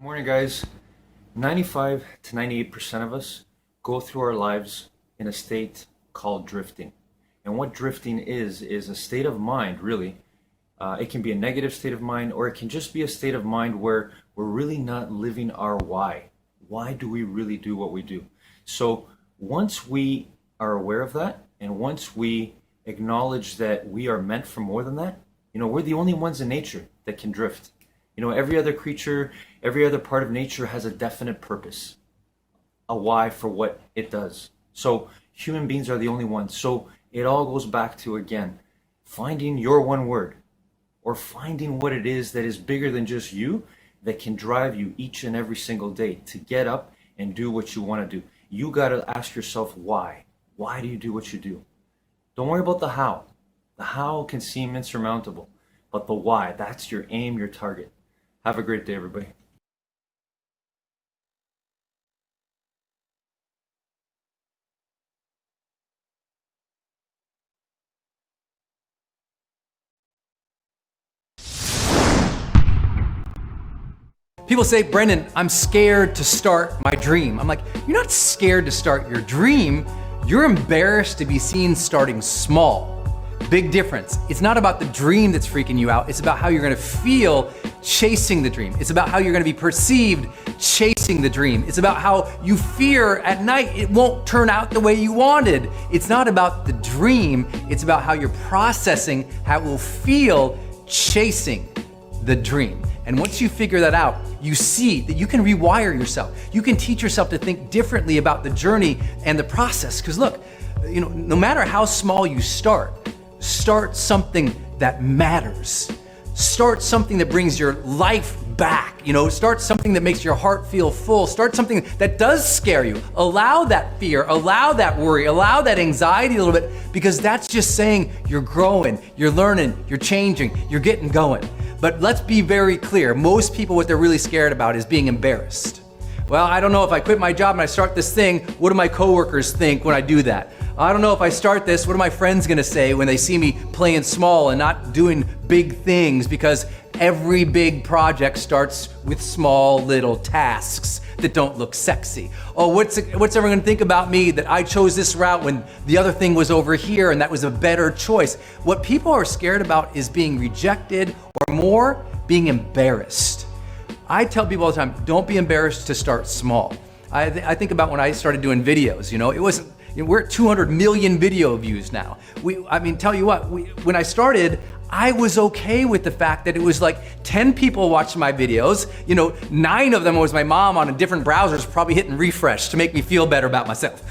Morning, guys. 95 to 98% of us go through our lives in a state called drifting. And what drifting is a state of mind, really. It can be a negative state of mind, or it can just be a state of mind where we're really not living our why. Why do we really do what we do? So once we are aware of that, and once we acknowledge that we are meant for more than that, we're the only ones in nature that can drift. Every other creature, every other part of nature has a definite purpose, a why for what it does. So human beings are the only ones. So it all goes back to, again, finding your one word, or finding what it is that is bigger than just you, that can drive you each and every single day to get up and do what you want to do. You got to ask yourself why. Why do you do what you do? Don't worry about the how. The how can seem insurmountable, but the why, that's your aim, your target. Have a great day, everybody. People say, Brendan, I'm scared to start my dream. I'm like, you're not scared to start your dream. You're embarrassed to be seen starting small. Big difference. It's not about the dream that's freaking you out. It's about how you're gonna feel chasing the dream. It's about how you're gonna be perceived chasing the dream. It's about how you fear at night it won't turn out the way you wanted. It's not about the dream. It's about how you're processing how it will feel chasing the dream. And once you figure that out, you see that you can rewire yourself. You can teach yourself to think differently about the journey and the process. Because look, no matter how small you start something that matters. Start something that brings your life back. Start something that makes your heart feel full. Start something that does scare you. Allow that fear, allow that worry, allow that anxiety a little bit, because that's just saying you're growing, you're learning, you're changing, you're getting going. But let's be very clear. Most people, what they're really scared about is being embarrassed. Well, I don't know if I quit my job and I start this thing, what do my coworkers think when I do that? I don't know if I start this, what are my friends gonna say when they see me playing small and not doing big things? Because every big project starts with small little tasks that don't look sexy. Oh, what's everyone gonna think about me that I chose this route when the other thing was over here and that was a better choice? What people are scared about is being rejected, or more, being embarrassed. I tell people all the time, don't be embarrassed to start small. I think about when I started doing videos, it wasn't, we're at 200 million video views now. Tell you what, when I started, I was okay with the fact that it was like 10 people watched my videos. 9 of them was my mom on a different browsers, probably hitting refresh to make me feel better about myself.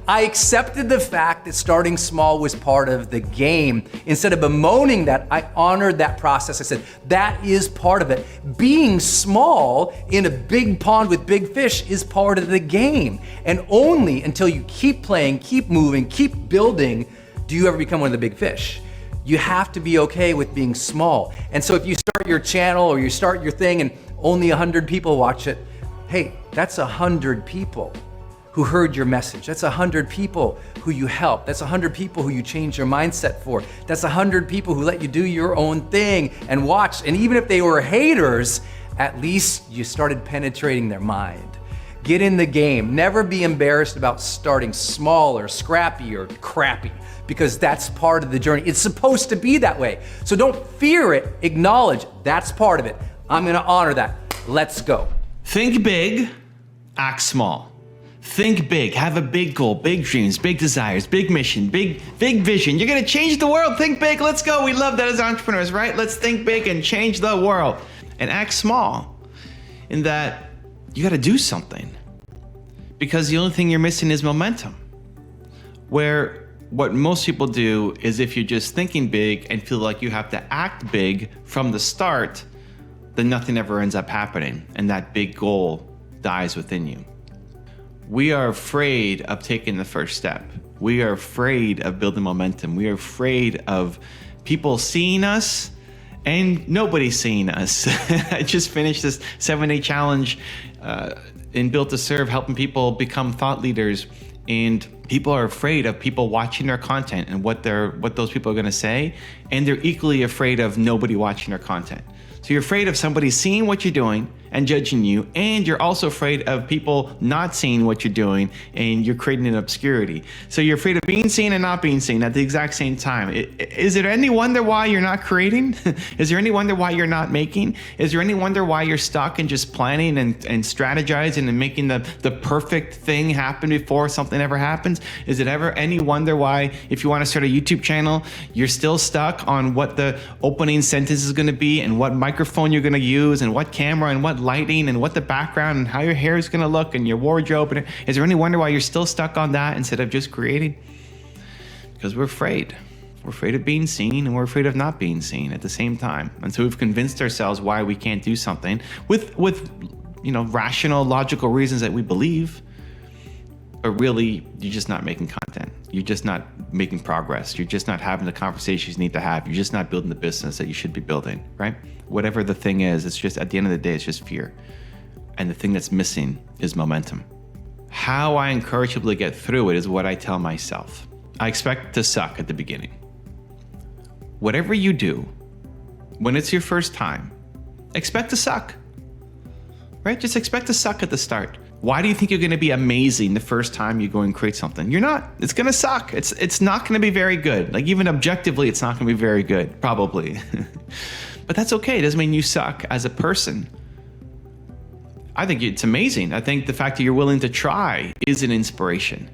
I accepted the fact that starting small was part of the game. Instead of bemoaning that, I honored that process. I said, that is part of it. Being small in a big pond with big fish is part of the game. And only until you keep playing, keep moving, keep building, do you ever become one of the big fish. You have to be okay with being small. And so if you start your channel or you start your thing and only 100 people watch it, hey, that's 100 people who heard your message. That's 100 people who you helped. That's 100 people who you changed your mindset for. That's 100 people who let you do your own thing and watch. And even if they were haters, at least you started penetrating their mind. Get in the game. Never be embarrassed about starting small or scrappy or crappy, because that's part of the journey. It's supposed to be that way. So don't fear it, acknowledge that's part of it. I'm gonna honor that. Let's go. Think big, act small. Think big, have a big goal, big dreams, big desires, big mission, big vision. You're gonna change the world, think big, let's go. We love that as entrepreneurs, right? Let's think big and change the world. And act small in that you gotta do something. Because the only thing you're missing is momentum. Where what most people do is, if you're just thinking big and feel like you have to act big from the start, then nothing ever ends up happening and that big goal dies within you. We are afraid of taking the first step. We are afraid of building momentum. We are afraid of people seeing us and nobody's seeing us. I just finished this 7-day challenge in Built to Serve, helping people become thought leaders. And people are afraid of people watching their content and what those people are gonna say. And they're equally afraid of nobody watching their content. So you're afraid of somebody seeing what you're doing and judging you, and you're also afraid of people not seeing what you're doing, and you're creating an obscurity. So you're afraid of being seen and not being seen at the exact same time. Is there any wonder why you're not creating? Is there any wonder why you're not making? Is there any wonder why you're stuck in just planning and strategizing and making the perfect thing happen before something ever happens? Is it ever any wonder why, if you want to start a YouTube channel, you're still stuck on what the opening sentence is going to be and what microphone you're going to use and what camera and what lighting and what the background and how your hair is going to look and your wardrobe? And is there any wonder why you're still stuck on that instead of just creating? Because we're afraid. We're afraid of being seen and we're afraid of not being seen at the same time. And so we've convinced ourselves why we can't do something with rational, logical reasons that we believe. But really, you're just not making content. You're just not making progress. You're just not having the conversations you need to have. You're just not building the business that you should be building, right? Whatever the thing is, it's just, at the end of the day, it's just fear. And the thing that's missing is momentum. How I encourage people to get through it is what I tell myself. I expect to suck at the beginning. Whatever you do, when it's your first time, expect to suck, right? Just expect to suck at the start. Why do you think you're going to be amazing the first time you go and create something? You're not. It's going to suck. It's not going to be very good. Like, even objectively, it's not going to be very good, probably. But that's okay. It doesn't mean you suck as a person. I think it's amazing. I think the fact that you're willing to try is an inspiration.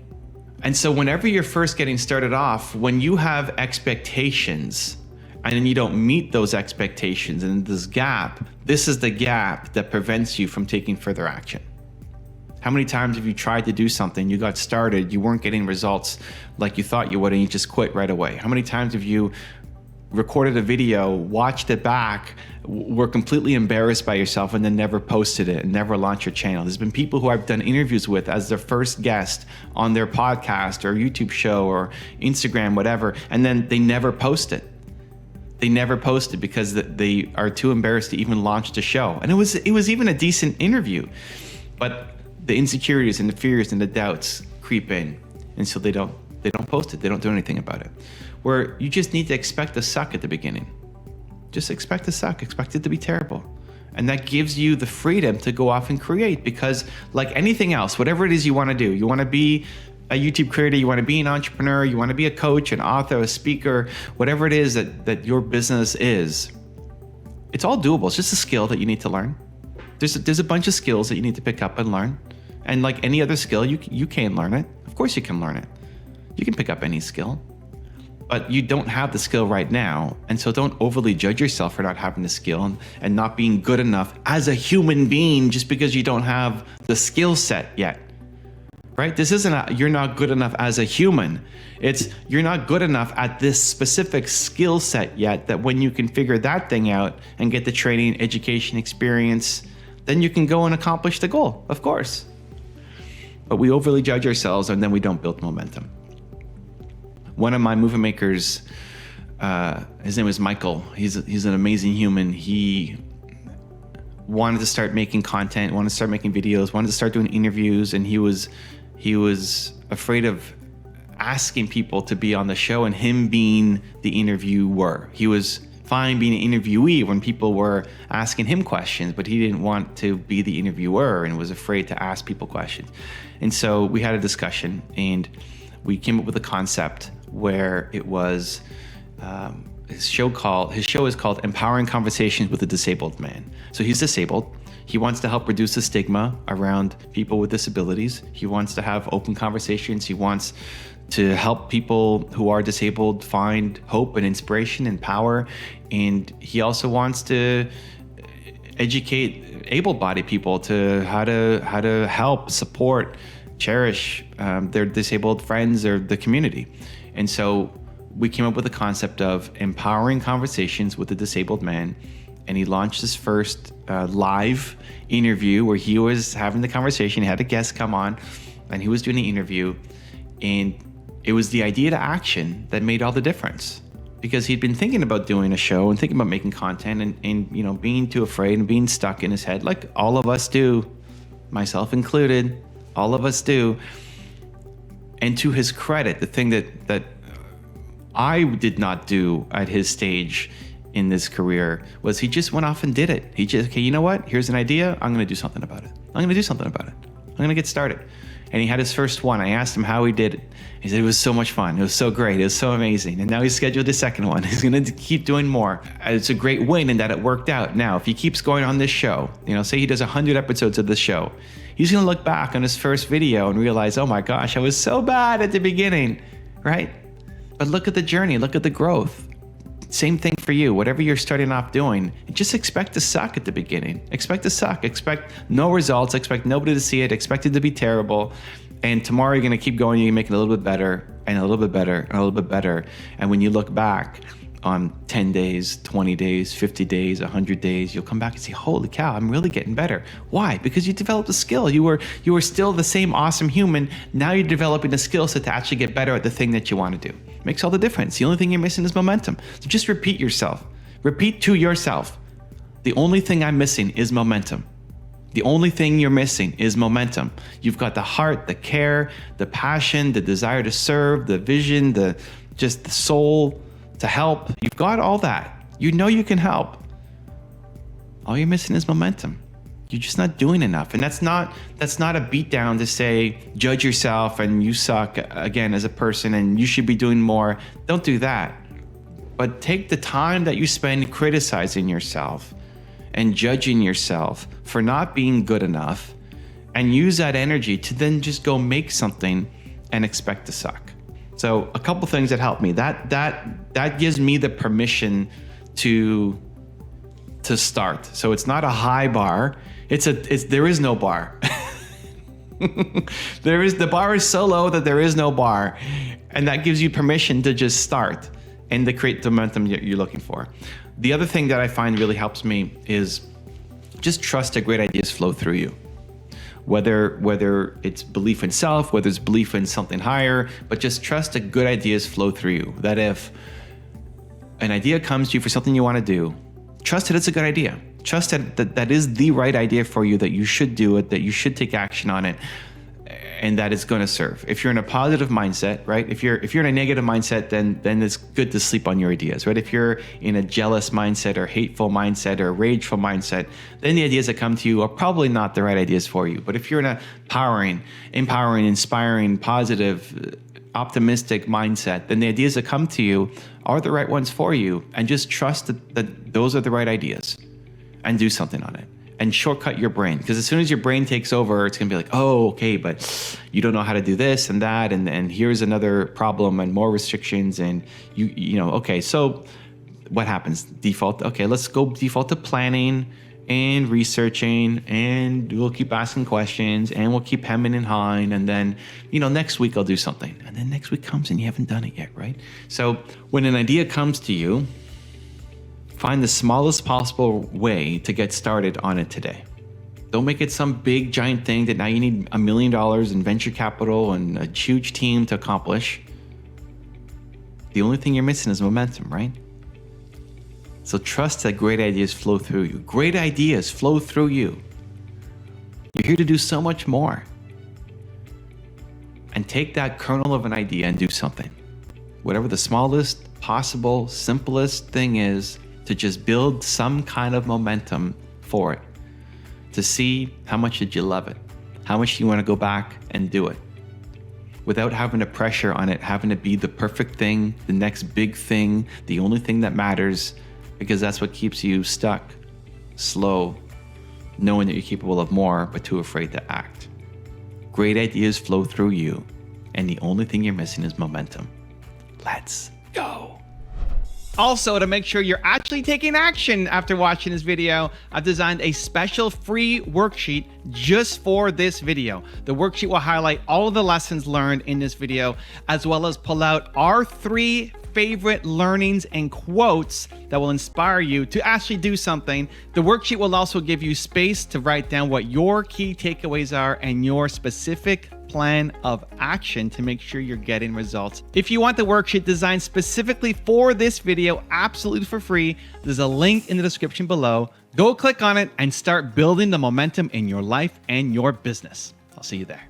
And so whenever you're first getting started off, when you have expectations and then you don't meet those expectations and this is the gap that prevents you from taking further action. How many times have you tried to do something, you got started, you weren't getting results like you thought you would, and you just quit right away? How many times have you recorded a video, watched it back, were completely embarrassed by yourself, and then never posted it and never launched your channel? There's been people who I've done interviews with as their first guest on their podcast or YouTube show or Instagram, whatever, and then they never post it. They never posted because they are too embarrassed to even launch the show. And it was even a decent interview, but the insecurities and the fears and the doubts creep in, and so they don't post it. They don't do anything about it. Where you just need to expect to suck at the beginning. Just expect to suck. Expect it to be terrible. And that gives you the freedom to go off and create, because like anything else, whatever it is you want to do, you want to be a YouTube creator, you want to be an entrepreneur, you want to be a coach, an author, a speaker, whatever it is that your business is, it's all doable. It's just a skill that you need to learn. There's a bunch of skills that you need to pick up and learn. And like any other skill, you can learn it. Of course you can learn it. You can pick up any skill. But you don't have the skill right now. And so don't overly judge yourself for not having the skill and not being good enough as a human being just because you don't have the skill set yet. Right? This isn't you're not good enough as a human. It's you're not good enough at this specific skill set yet, that when you can figure that thing out and get the training, education, experience, then you can go and accomplish the goal, of course. But we overly judge ourselves and then we don't build momentum. One of my movement makers, his name is Michael. He's an amazing human. He wanted to start making content, wanted to start making videos, wanted to start doing interviews, and he was afraid of asking people to be on the show and him being the interviewer. He was fine being an interviewee when people were asking him questions, but he didn't want to be the interviewer and was afraid to ask people questions. And so we had a discussion and we came up with a concept where it was his show is called Empowering Conversations with a Disabled Man. So he's disabled. He wants to help reduce the stigma around people with disabilities. He wants to have open conversations. He wants to help people who are disabled find hope and inspiration and power. And he also wants to educate able-bodied people to how to help, support, cherish their disabled friends or the community. And so we came up with the concept of Empowering Conversations with a Disabled Man. And he launched his first live interview where he was having the conversation. He had a guest come on and he was doing the interview. And it was the idea to action that made all the difference, because he'd been thinking about doing a show and thinking about making content and being too afraid and being stuck in his head, like all of us do, myself included, all of us do. And to his credit, the thing that I did not do at his stage in this career was he just went off and did it. He just, okay, you know what? Here's an idea. I'm going to do something about it. I'm going to do something about it. I'm going to get started. And he had his first one. I asked him how he did it. He said it was so much fun. It was so great. It was so amazing. And now he's scheduled his second one. He's going to keep doing more. It's a great win in that it worked out. Now, if he keeps going on this show, say he does 100 episodes of this show, he's going to look back on his first video and realize, oh my gosh, I was so bad at the beginning, right? But look at the journey. Look at the growth. Same thing for you. Whatever you're starting off doing, just expect to suck at the beginning. Expect to suck. Expect no results. Expect nobody to see it. Expect it to be terrible. And tomorrow you're going to keep going. You're going to make it a little bit better and a little bit better and a little bit better. And when you look back on 10 days, 20 days, 50 days, 100 days, you'll come back and say, holy cow, I'm really getting better. Why? Because you developed a skill. You were still the same awesome human. Now you're developing a skill set to actually get better at the thing that you want to do. Makes all the difference. The only thing you're missing is momentum. So just repeat yourself. Repeat to yourself. The only thing I'm missing is momentum. The only thing you're missing is momentum. You've got the heart, the care, the passion, the desire to serve, the vision, the soul to help. You've got all that. You know you can help. All you're missing is momentum. You're just not doing enough. And that's not a beat down to say, judge yourself and you suck again as a person and you should be doing more. Don't do that. But take the time that you spend criticizing yourself and judging yourself for not being good enough and use that energy to then just go make something and expect to suck. So a couple things that help me. That gives me the permission to start. So it's not a high bar. There is no bar. The bar is so low that there is no bar. And that gives you permission to just start and to create the momentum you're looking for. The other thing that I find really helps me is just trust that great ideas flow through you. Whether it's belief in self, whether it's belief in something higher, but just trust that good ideas flow through you. That if an idea comes to you for something you want to do, trust that it's a good idea. Trust that is the right idea for you, that you should do it, that you should take action on it, and that it's going to serve. If you're in a positive mindset, right? If you're in a negative mindset, then it's good to sleep on your ideas, right? If you're in a jealous mindset or hateful mindset or rageful mindset, then the ideas that come to you are probably not the right ideas for you. But if you're in a empowering, inspiring, positive, optimistic mindset, then the ideas that come to you are the right ones for you. And just trust that those are the right ideas and do something on it. And shortcut your brain, because as soon as your brain takes over, it's gonna be like, oh, okay, but you don't know how to do this and that, and here's another problem and more restrictions, and okay, so what happens? Default, okay, let's go default to planning and researching, and we'll keep asking questions, and we'll keep hemming and hawing, and then, next week I'll do something. And then next week comes and you haven't done it yet, right? So when an idea comes to you, find the smallest possible way to get started on it today. Don't make it some big giant thing that now you need $1 million in venture capital and a huge team to accomplish. The only thing you're missing is momentum, right? So trust that great ideas flow through you. Great ideas flow through you. You're here to do so much more. And take that kernel of an idea and do something. Whatever the smallest possible, simplest thing is, to just build some kind of momentum for it, to see how much did you love it, how much do you want to go back and do it, without having the pressure on it, having to be the perfect thing, the next big thing, the only thing that matters, because that's what keeps you stuck, slow, knowing that you're capable of more, but too afraid to act. Great ideas flow through you, and the only thing you're missing is momentum. Let's go. Also, to make sure you're actually taking action after watching this video, I've designed a special free worksheet just for this video. The worksheet will highlight all of the lessons learned in this video, as well as pull out our 3 favorite learnings and quotes that will inspire you to actually do something. The worksheet will also give you space to write down what your key takeaways are and your specific plan of action to make sure you're getting results. If you want the worksheet designed specifically for this video, absolutely for free, there's a link in the description below. Go click on it and start building the momentum in your life and your business. I'll see you there.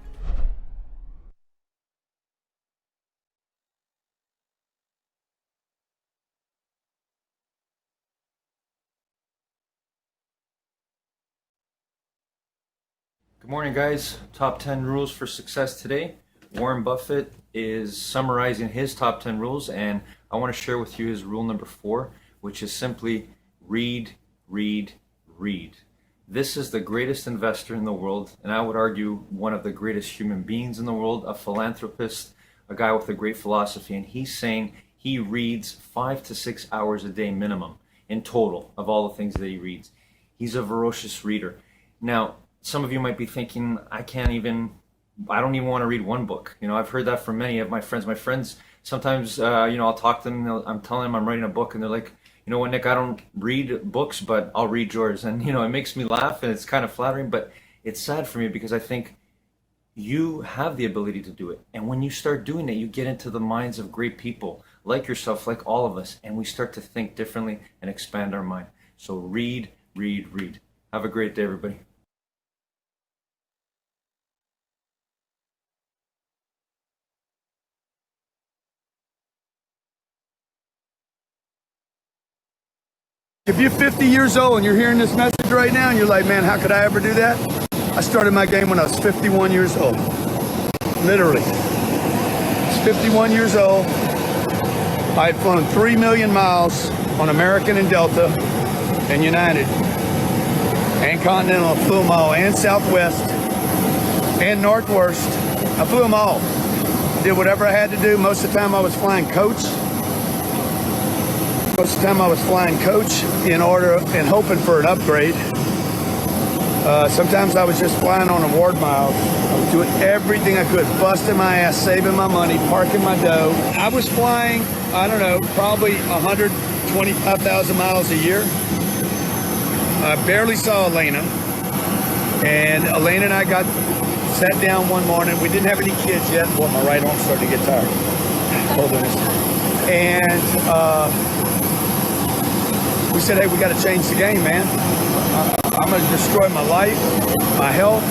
Good morning, guys. Top 10 rules for success today. Warren Buffett is summarizing his top 10 rules, and I want to share with you his rule number 4, which is simply read, read, read. This is the greatest investor in the world, and I would argue one of the greatest human beings in the world, a philanthropist, a guy with a great philosophy, and he's saying he reads 5 to 6 hours a day minimum in total of all the things that he reads. He's a voracious reader. Now, some of you might be thinking, I don't even want to read one book. You know, I've heard that from many of my friends. My friends, sometimes, I'll talk to them, I'm telling them I'm writing a book, and they're like, you know what, Nick, I don't read books, but I'll read yours. And, it makes me laugh, and it's kind of flattering, but it's sad for me because I think you have the ability to do it. And when you start doing it, you get into the minds of great people like yourself, like all of us, and we start to think differently and expand our mind. So read, read, read. Have a great day, everybody. If you're 50 years old and you're hearing this message right now and you're like, man, how could I ever do that? I started my game when I was 51 years old. Literally. I was 51 years old. I had flown 3 million miles on American and Delta and United and Continental. I flew them all, and Southwest and Northwest. I flew them all. Did whatever I had to do. Most of the time I was flying coach. Most of the time I was flying coach in order and hoping for an upgrade. Sometimes I was just flying on award miles. I was doing everything I could, busting my ass, saving my money, parking my dough. I was flying, I don't know, probably 125,000 miles a year. I barely saw Elena. And Elena and I sat down one morning. We didn't have any kids yet. Boy, my right arm's starting to get tired. Hold on. And we said, hey, we got to change the game, man. I'm going to destroy my life, my health.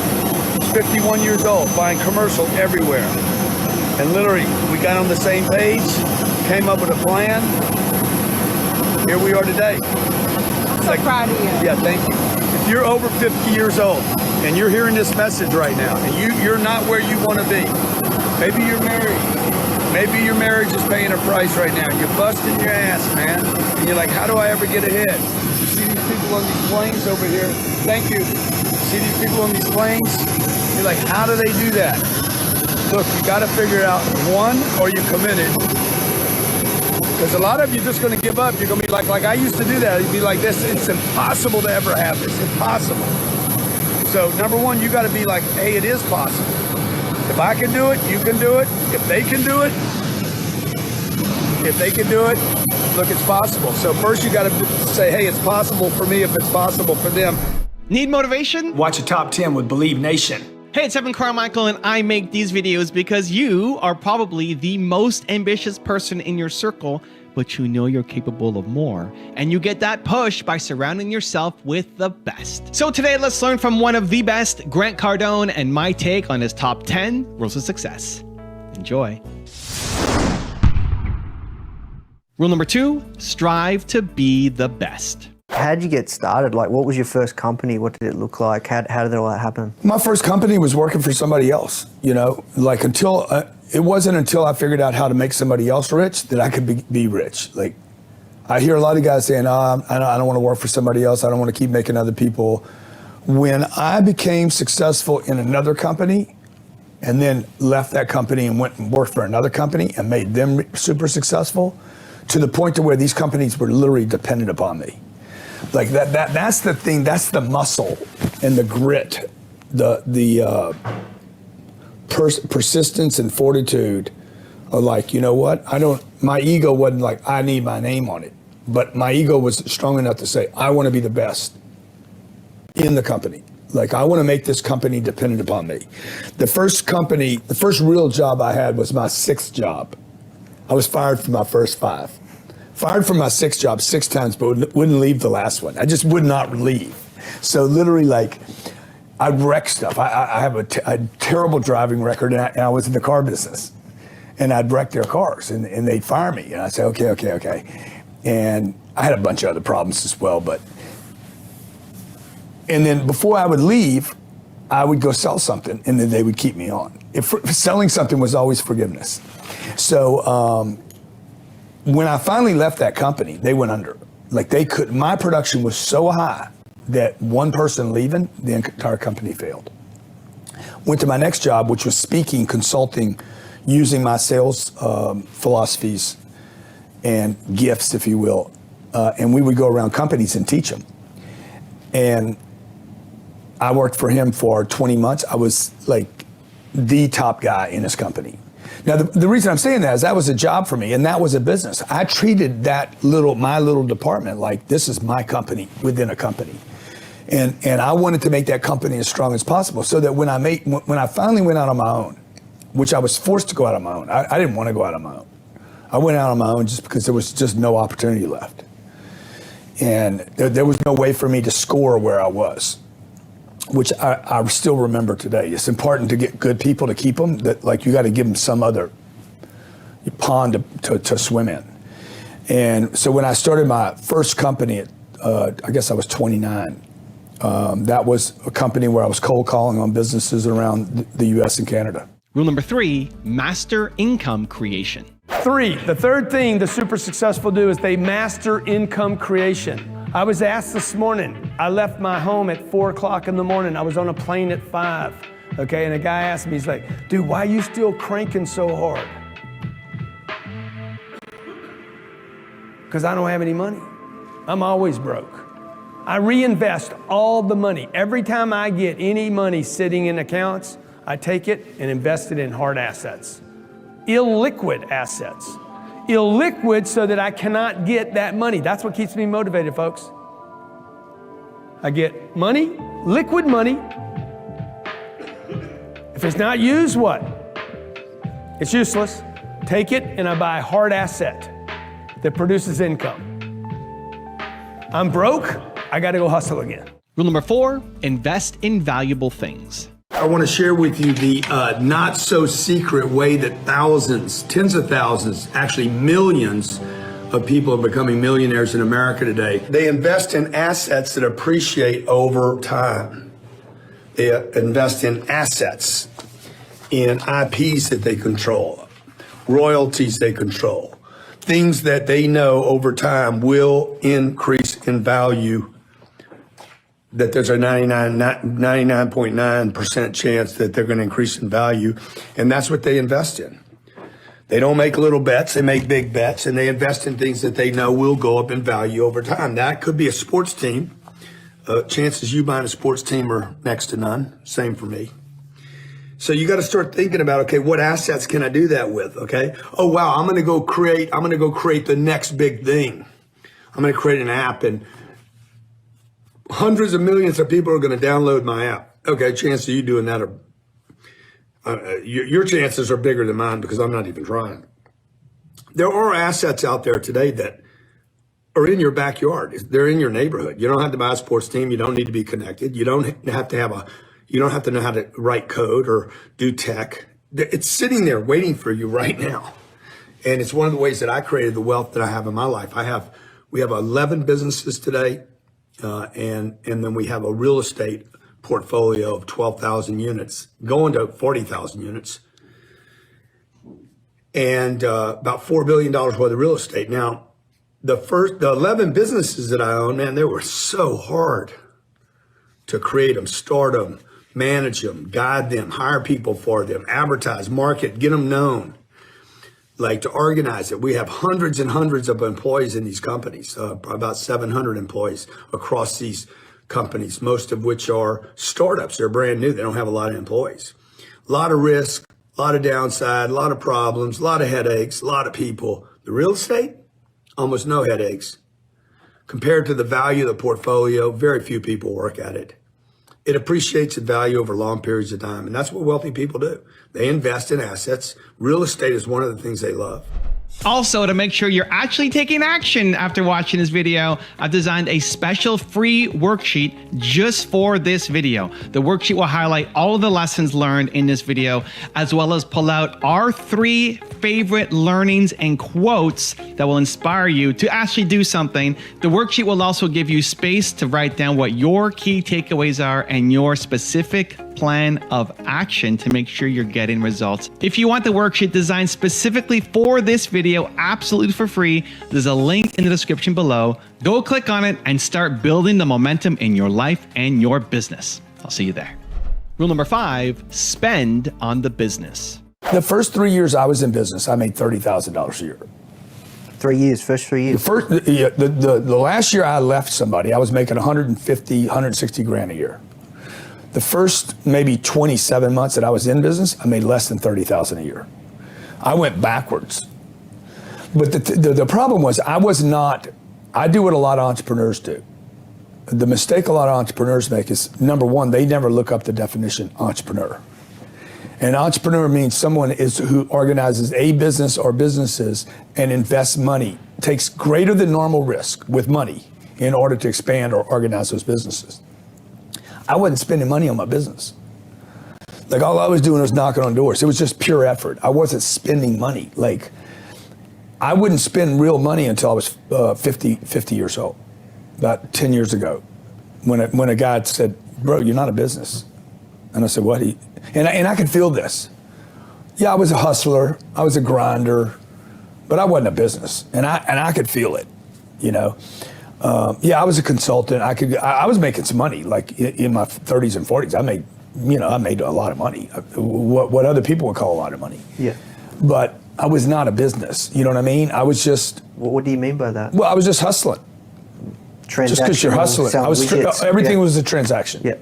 51 years old, buying commercial everywhere. And literally, we got on the same page, came up with a plan. Here we are today. I'm so proud of you. Yeah, thank you. If you're over 50 years old and you're hearing this message right now, and you're not where you want to be, maybe you're married. Maybe your marriage is paying a price right now. You're busting your ass, man. And you're like, how do I ever get ahead? You see these people on these planes over here? Thank you. See these people on these planes? You're like, how do they do that? Look, you got to figure out, one, are you committed? Because a lot of you are just going to give up. You're going to be like I used to do that. You'd be like this. It's impossible to ever have this. Impossible. So number one, you got to be like, hey, it is possible. If I can do it, you can do it. If they can do it, look, it's possible. So first you got to say, hey, it's possible for me if it's possible for them. Need motivation? Watch a top 10 with Believe Nation. Hey, it's Evan Carmichael, and I make these videos because you are probably the most ambitious person in your circle, but you know you're capable of more. And you get that push by surrounding yourself with the best. So today, let's learn from one of the best, Grant Cardone, and my take on his top 10 rules of success. Enjoy. Rule number 2, strive to be the best. How'd you get started? Like, what was your first company? What did it look like? How did all that happen? My first company was working for somebody else, like it wasn't until I figured out how to make somebody else rich that I could be rich. Like, I hear a lot of guys saying, I don't want to work for somebody else. I don't want to keep making other people. When I became successful in another company and then left that company and went and worked for another company and made them super successful, to the point to where these companies were literally dependent upon me. Like that's the thing, that's the muscle and the grit, the persistence and fortitude of like, you know what, my ego wasn't like, I need my name on it, but my ego was strong enough to say, I want to be the best in the company. Like, I want to make this company dependent upon me. The first real job I had was my 6th job. I was fired from my first 5. Fired from my 6th job 6 times, but wouldn't leave the last one. I just would not leave. So literally, like, I'd wreck stuff. I have a terrible driving record, and I was in the car business. And I'd wreck their cars, and they'd fire me. And I'd say, okay. And I had a bunch of other problems as well. And then before I would leave, I would go sell something, and then they would keep me on. If selling something was always forgiveness. So when I finally left that company, they went under. Like they could, my production was so high that one person leaving, the entire company failed. Went to my next job, which was speaking, consulting, using my sales philosophies and gifts, if you will. And we would go around companies and teach them. And I worked for him for 20 months. I was like the top guy in his company. Now, the reason I'm saying that is that was a job for me and that was a business. I treated my little department like this is my company within a company. And I wanted to make that company as strong as possible so that when I finally went out on my own, which I was forced to go out on my own. I didn't want to go out on my own. I went out on my own just because there was just no opportunity left. And there was no way for me to score where I was, which I still remember today. It's important to get good people to keep them, that like you got to give them some other pond to swim in. And so when I started my first company, I guess I was 29. That was a company where I was cold calling on businesses around the US and Canada. Rule number 3, master income creation. 3, the third thing the super successful do is they master income creation. I was asked this morning, I left my home at 4 o'clock in the morning. I was on a plane at 5, okay? And a guy asked me, he's like, dude, why are you still cranking so hard? Because I don't have any money. I'm always broke. I reinvest all the money. Every time I get any money sitting in accounts, I take it and invest it in hard assets. Illiquid assets. Illiquid so that I cannot get that money. That's what keeps me motivated, folks. I get money, liquid money. If it's not used, what? It's useless. Take it and I buy a hard asset that produces income. I'm broke, I gotta go hustle again. Rule number 4, invest in valuable things. I want to share with you the not so secret way that thousands, tens of thousands, actually millions of people are becoming millionaires in America today. They invest in assets that appreciate over time. They invest in assets, in IPs that they control, royalties they control, things that they know over time will increase in value, that there's a 99.9% chance that they're going to increase in value. And that's what they invest in. They don't make little bets, they make big bets, and they invest in things that they know will go up in value over time. That could be a sports team. Chances you buying a sports team are next to none. Same for me. So you got to start thinking about, okay, what assets can I do that with? Okay. Oh, wow. I'm going to go create the next big thing. I'm going to create an app and hundreds of millions of people are going to download my app. Okay. Chances of you doing that are, your chances are bigger than mine because I'm not even trying. There are assets out there today that are in your backyard. They're in your neighborhood. You don't have to buy a sports team. You don't need to be connected. You don't have to know how to write code or do tech. It's sitting there waiting for you right now. And it's one of the ways that I created the wealth that I have in my life. We have 11 businesses today. And then we have a real estate portfolio of 12,000 units, going to 40,000 units, and about $4 billion worth of real estate. Now, the 11 businesses that I own, man, they were so hard to create them, start them, manage them, guide them, hire people for them, advertise, market, get them known, like to organize it. We have hundreds and hundreds of employees in these companies, about 700 employees across these companies, most of which are startups. They're brand new. They don't have a lot of employees. A lot of risk, a lot of downside, a lot of problems, a lot of headaches, a lot of people. The real estate, almost no headaches. Compared to the value of the portfolio, very few people work at it. It appreciates in value over long periods of time. And that's what wealthy people do. They invest in assets. Real estate is one of the things they love. Also, to make sure you're actually taking action after watching this video, I've designed a special free worksheet just for this video. The worksheet will highlight all of the lessons learned in this video, as well as pull out our 3 favorite learnings and quotes that will inspire you to actually do something. The worksheet will also give you space to write down what your key takeaways are and your specific plan of action to make sure you're getting results. If you want the worksheet designed specifically for this video, absolutely for free, there's a link in the description below. Go click on it and start building the momentum in your life and your business. I'll see you there. Rule number 5, spend on the business. The first 3 years I was in business, I made $30,000 a year. 3 years, first 3 years. The last year I left somebody, I was making 150, 160 grand a year. The first maybe 27 months that I was in business, I made less than 30,000 a year. I went backwards. But the problem was I do what a lot of entrepreneurs do. The mistake a lot of entrepreneurs make is, number one, they never look up the definition entrepreneur. An entrepreneur means someone who organizes a business or businesses and invests money, takes greater than normal risk with money in order to expand or organize those businesses. I wasn't spending money on my business. Like, all I was doing was knocking on doors. It was just pure effort. I wasn't spending money. Like, I wouldn't spend real money until I was 50 years old, about 10 years ago, when a guy said, "Bro, you're not a business." And I said, "What?" And I could feel this. Yeah, I was a hustler, I was a grinder, but I wasn't a business, and I could feel it, you know. Yeah, I was a consultant. I was making some money, like in my 30s and 40s. I made a lot of money, what other people would call a lot of money. Yeah. But I was not a business. You know what I mean? I was just. What do you mean by that? Well, I was just hustling. Just because you're hustling, everything was a transaction. Yeah.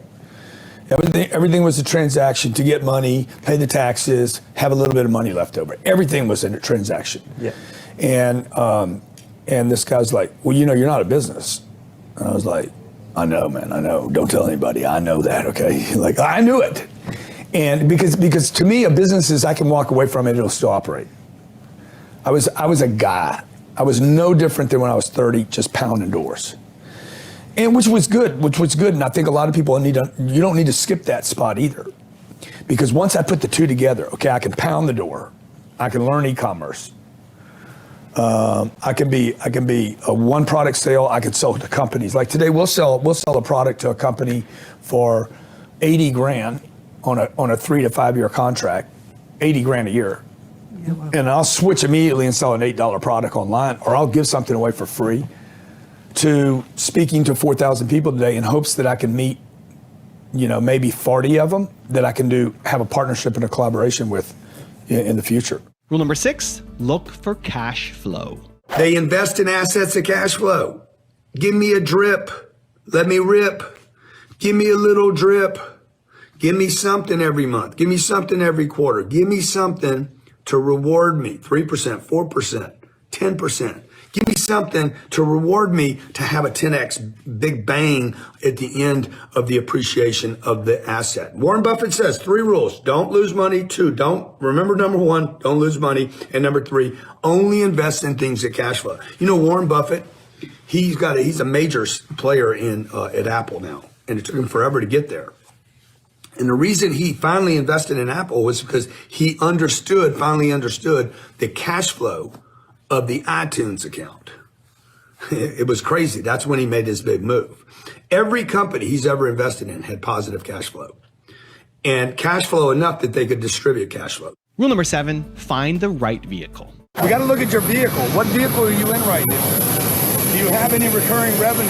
Everything was a transaction to get money, pay the taxes, have a little bit of money left over. Everything was a transaction. Yeah. And this guy's like, "Well, you know, you're not a business." And I was like, "I know, man, I know. Don't tell anybody. I know that, okay?" Like, I knew it. And because to me, a business is, I can walk away from it, it'll still operate. I was a guy. I was no different than when I was 30, just pounding doors. And which was good. And I think a lot of people you don't need to skip that spot either. Because once I put the two together, okay, I can pound the door. I can learn e-commerce. I can be a one product sale. I can sell to companies. Like today, we'll sell a product to a company for 80 grand on a 3 to 5 year contract, 80 grand a year. Yeah, wow. And I'll switch immediately and sell an $8 product online, or I'll give something away for free, to speaking to 4,000 people today in hopes that I can meet, maybe 40 of them that I can have a partnership and a collaboration with in the future. Rule number 6, look for cash flow. They invest in assets of cash flow. Give me a drip. Let me rip. Give me a little drip. Give me something every month. Give me something every quarter. Give me something to reward me. 3%, 4%, 10%. Give me something to reward me to have a 10x big bang at the end of the appreciation of the asset. Warren Buffett says 3 rules. Don't lose money. 2, remember number 1, don't lose money. And number 3, only invest in things that cash flow. Warren Buffett, he's a major player at Apple now, and it took him forever to get there. And the reason he finally invested in Apple was because he finally understood the cash flow of the iTunes account. It was crazy. That's when he made his big move. Every company he's ever invested in had positive cash flow, and cash flow enough that they could distribute cash flow. Rule number 7, find the right vehicle. We got to look at your vehicle. What vehicle are you in right now? Do you have any recurring revenue?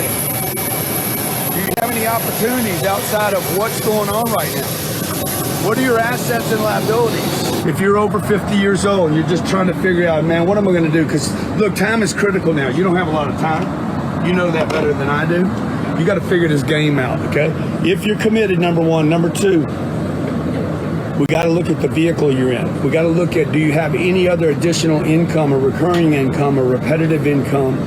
Do you have any opportunities outside of what's going on right now? What are your assets and liabilities? If you're over 50 years old, you're just trying to figure out, man, what am I going to do? Because, look, time is critical now. You don't have a lot of time. You know that better than I do. You got to figure this game out, okay? If you're committed, number 1. Number 2, we got to look at the vehicle you're in. We got to look at, do you have any other additional income or recurring income or repetitive income,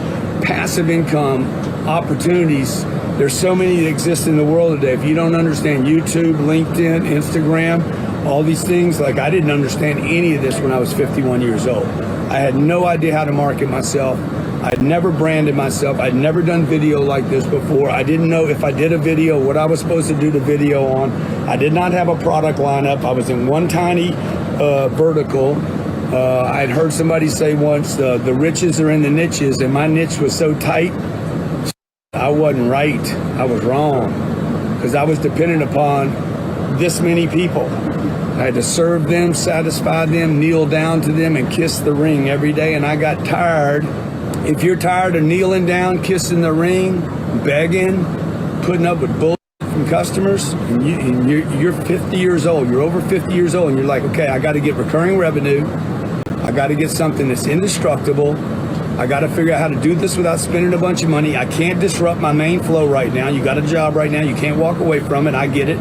passive income, opportunities? There's so many that exist in the world today. If you don't understand YouTube, LinkedIn, Instagram, all these things, like I didn't understand any of this when I was 51 years old. I had no idea how to market myself. I'd never branded myself. I'd never done video like this before. I didn't know if I did a video, what I was supposed to do the video on. I did not have a product lineup. I was in one tiny vertical. I'd heard somebody say once, the riches are in the niches, and my niche was so tight, I wasn't right. I was wrong, because I was dependent upon this many people. I had to serve them, satisfy them, kneel down to them, and kiss the ring every day. And I got tired. If you're tired of kneeling down, kissing the ring, begging, putting up with bullshit from customers, and you're 50 years old, you're over 50 years old, and you're like, okay, I got to get recurring revenue. I got to get something that's indestructible. I got to figure out how to do this without spending a bunch of money. I can't disrupt my main flow right now. You got a job right now. You can't walk away from it. I get it.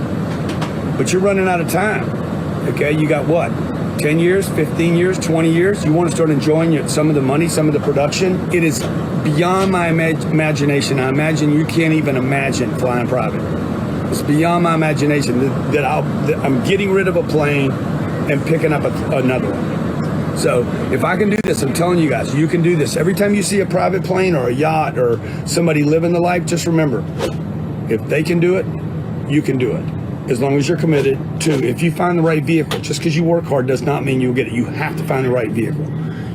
But you're running out of time. Okay, you got what? 10 years, 15 years, 20 years? You want to start enjoying some of the money, some of the production? It is beyond my imagination. I imagine you can't even imagine flying private. It's beyond my imagination that I'm getting rid of a plane and picking up another one. So if I can do this, I'm telling you guys, you can do this. Every time you see a private plane or a yacht or somebody living the life, just remember, if they can do it, you can do it. As long as you're committed to, if you find the right vehicle, just because you work hard does not mean you'll get it. You have to find the right vehicle.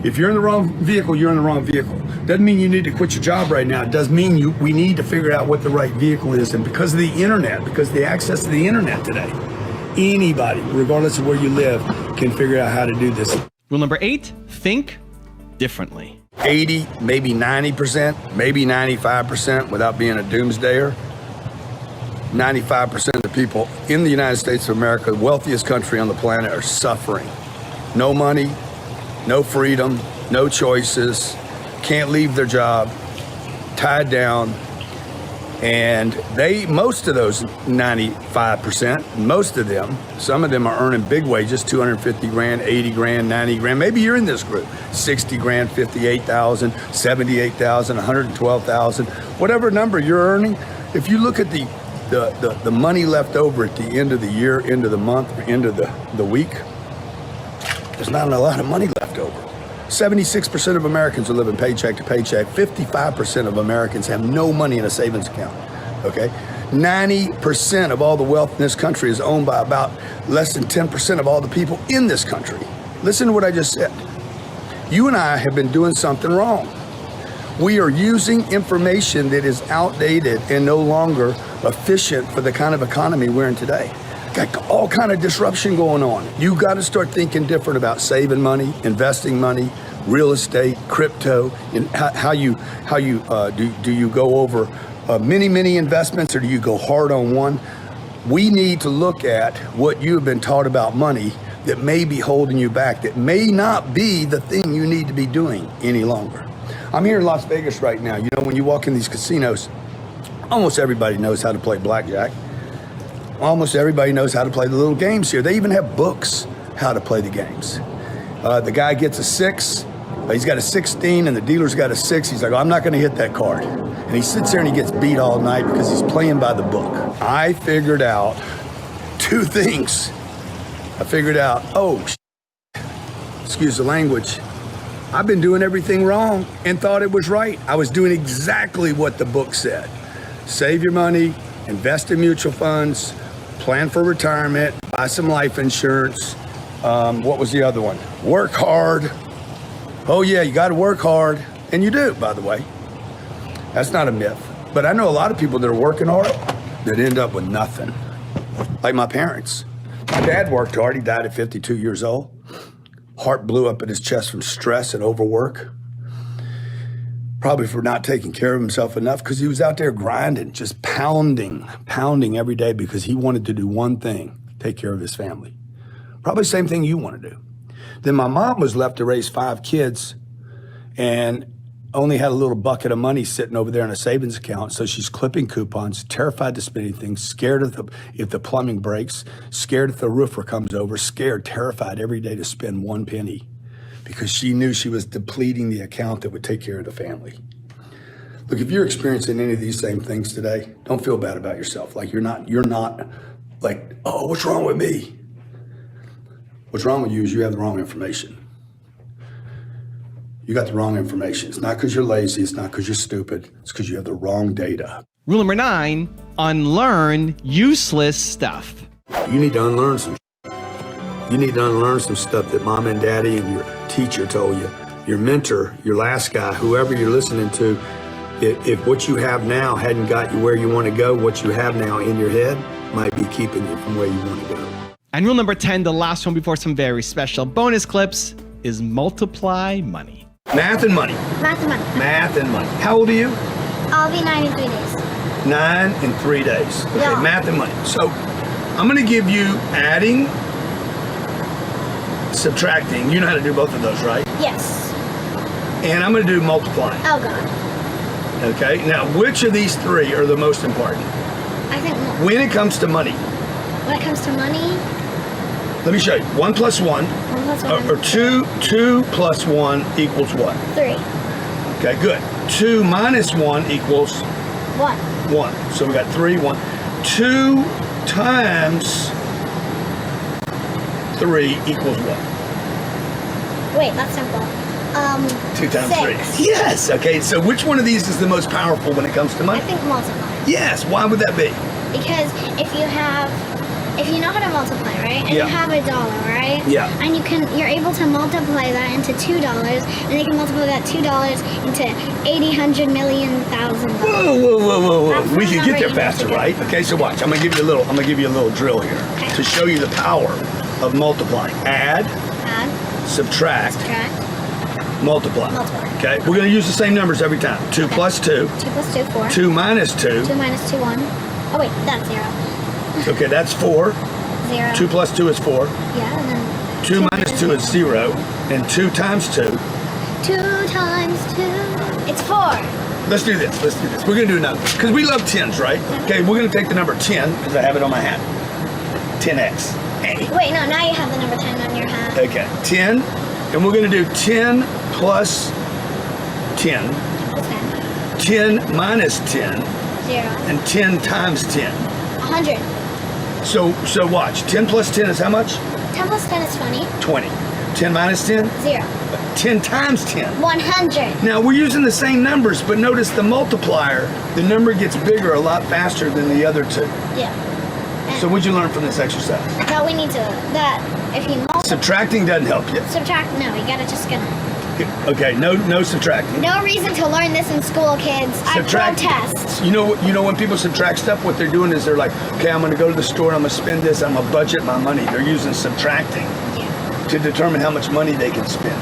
If you're in the wrong vehicle, you're in the wrong vehicle. Doesn't mean you need to quit your job right now. It does mean we need to figure out what the right vehicle is. And because of the internet, because of the access to the internet today, anybody, regardless of where you live, can figure out how to do this. Rule number 8, think differently. 80, maybe 90%, maybe 95% without being a doomsdayer. 95% of the people in the United States of America, the wealthiest country on the planet, are suffering. No money, no freedom, no choices, can't leave their job, tied down. And most of those 95%, most of them, some of them are earning big wages, 250 grand, 80 grand, 90 grand. Maybe you're in this group, 60 grand, 58,000, 78,000, 112,000, whatever number you're earning. If you look at the money left over at the end of the year, end of the month, or end of the week, there's not a lot of money left over. 76% of Americans are living paycheck to paycheck. 55% of Americans have no money in a savings account, okay? 90% of all the wealth in this country is owned by about less than 10% of all the people in this country. Listen to what I just said. You and I have been doing something wrong. We are using information that is outdated and no longer efficient for the kind of economy we're in today. Got all kind of disruption going on. You got to start thinking different about saving money, investing money, real estate, crypto, and how you do you go over many investments, or do you go hard on one? We need to look at what you have been taught about money that may be holding you back, that may not be the thing you need to be doing any longer. I'm here in Las Vegas right now. You know, when you walk in these casinos, almost everybody knows how to play blackjack. Almost everybody knows how to play the little games here. They even have books how to play the games. The guy gets a 6, he's got a 16, and the dealer's got a 6. He's like, oh, I'm not gonna hit that card. And he sits there and he gets beat all night because he's playing by the book. I figured out 2 things. I figured out, excuse the language, I've been doing everything wrong and thought it was right. I was doing exactly what the book said. Save your money, invest in mutual funds, plan for retirement, buy some life insurance. What was the other one? Work hard. Oh yeah, you gotta work hard. And you do, by the way. That's not a myth. But I know a lot of people that are working hard that end up with nothing. Like my parents. My dad worked hard, he died at 52 years old. Heart blew up in his chest from stress and overwork. Probably for not taking care of himself enough, because he was out there grinding, just pounding every day because he wanted to do one thing, take care of his family. Probably the same thing you want to do. Then my mom was left to raise 5 kids and only had a little bucket of money sitting over there in a savings account. So she's clipping coupons, terrified to spend anything, scared if the plumbing breaks, scared if the roofer comes over, scared, terrified every day to spend 1 penny, because she knew she was depleting the account that would take care of the family. Look, if you're experiencing any of these same things today, don't feel bad about yourself. Like you're not like, oh, what's wrong with me? What's wrong with you is you have the wrong information. You got the wrong information. It's not because you're lazy, it's not because you're stupid, it's because you have the wrong data. Rule number 9, unlearn useless stuff. You need to unlearn some. You need to unlearn some stuff that mom and daddy and your teacher told you. Your mentor, your last guy, whoever you're listening to, if what you have now hadn't got you where you want to go, what you have now in your head, might be keeping you from where you want to go. And rule number 10, the last one before some very special bonus clips, is multiply money. Math and money. Math and money. Math and money. How old are you? I'll be 9 in 3 days. 9 in 3 days. Okay, Yeah. math and money. So I'm going to give you adding, subtracting. You know how to do both of those, right? Yes. And I'm going to do multiplying. Oh God. Okay. Now, which of these three are the most important? I think When it comes to money, when it comes to money, let me show you. 1 plus 1, 1 plus 1. or 2 plus 1 equals what? 3. Okay, good. 2 minus 1 equals 1. 1. So we got 3, 1. 2 times 3 equals what? Wait, that's simple. 2 times 6. 3. Yes. Okay, so which one of these is the most powerful when it comes to I money? think multiply. Yes. Why would that be? Because if you know how to multiply, right? And Yeah. you have $1, right? Yeah. And you're able to multiply that into $2, and they can multiply that $2 into 80, 100, million, $1,000. Whoa, whoa, whoa, whoa, whoa. That's We the can number get there you faster, need to right? Okay, so watch. I'm gonna give you a little drill here Okay. to show you the power of multiplying. Add, Add, subtract, subtract, multiply. Multiply. Okay, we're gonna use the same numbers every time. 2 plus 2, 2 plus 2, 4. 2 minus 2. 2 minus 2, 1. Oh wait, that's 0. Okay, that's 4. 0. 2 plus 2 is 4. Yeah, and then 2 minus 2 is 0. And 2 times 2. 2 times 2. It's 4. Let's do this. We're gonna do another. Because we love 10s, right? Okay, we're gonna take the number 10, because I have it on my hat. 10x. Hey. Wait, no, now you have the number 10 on your hat. Okay, 10. And we're gonna do 10 plus 10. What's 10 10? minus 10. 0. And 10 times 10. 100. So watch. 10 plus 10 is how much? 10 plus 10 is 20. 20. 10 minus 10? 0. 10 times 10. 100. Now we're using the same numbers, but notice the multiplier, the number gets bigger a lot faster than the other two. Yeah. So what'd you learn from this exercise? That we need to, that if you Subtracting doesn't help you. subtract, no, you gotta just gonna. Okay, no subtracting. No reason to learn this in school, kids. I protest. You know when people subtract stuff, what they're doing is they're like, okay, I'm gonna go to the store, I'm gonna spend this, I'm gonna budget my money. They're using subtracting Yeah. to determine how much money they can spend.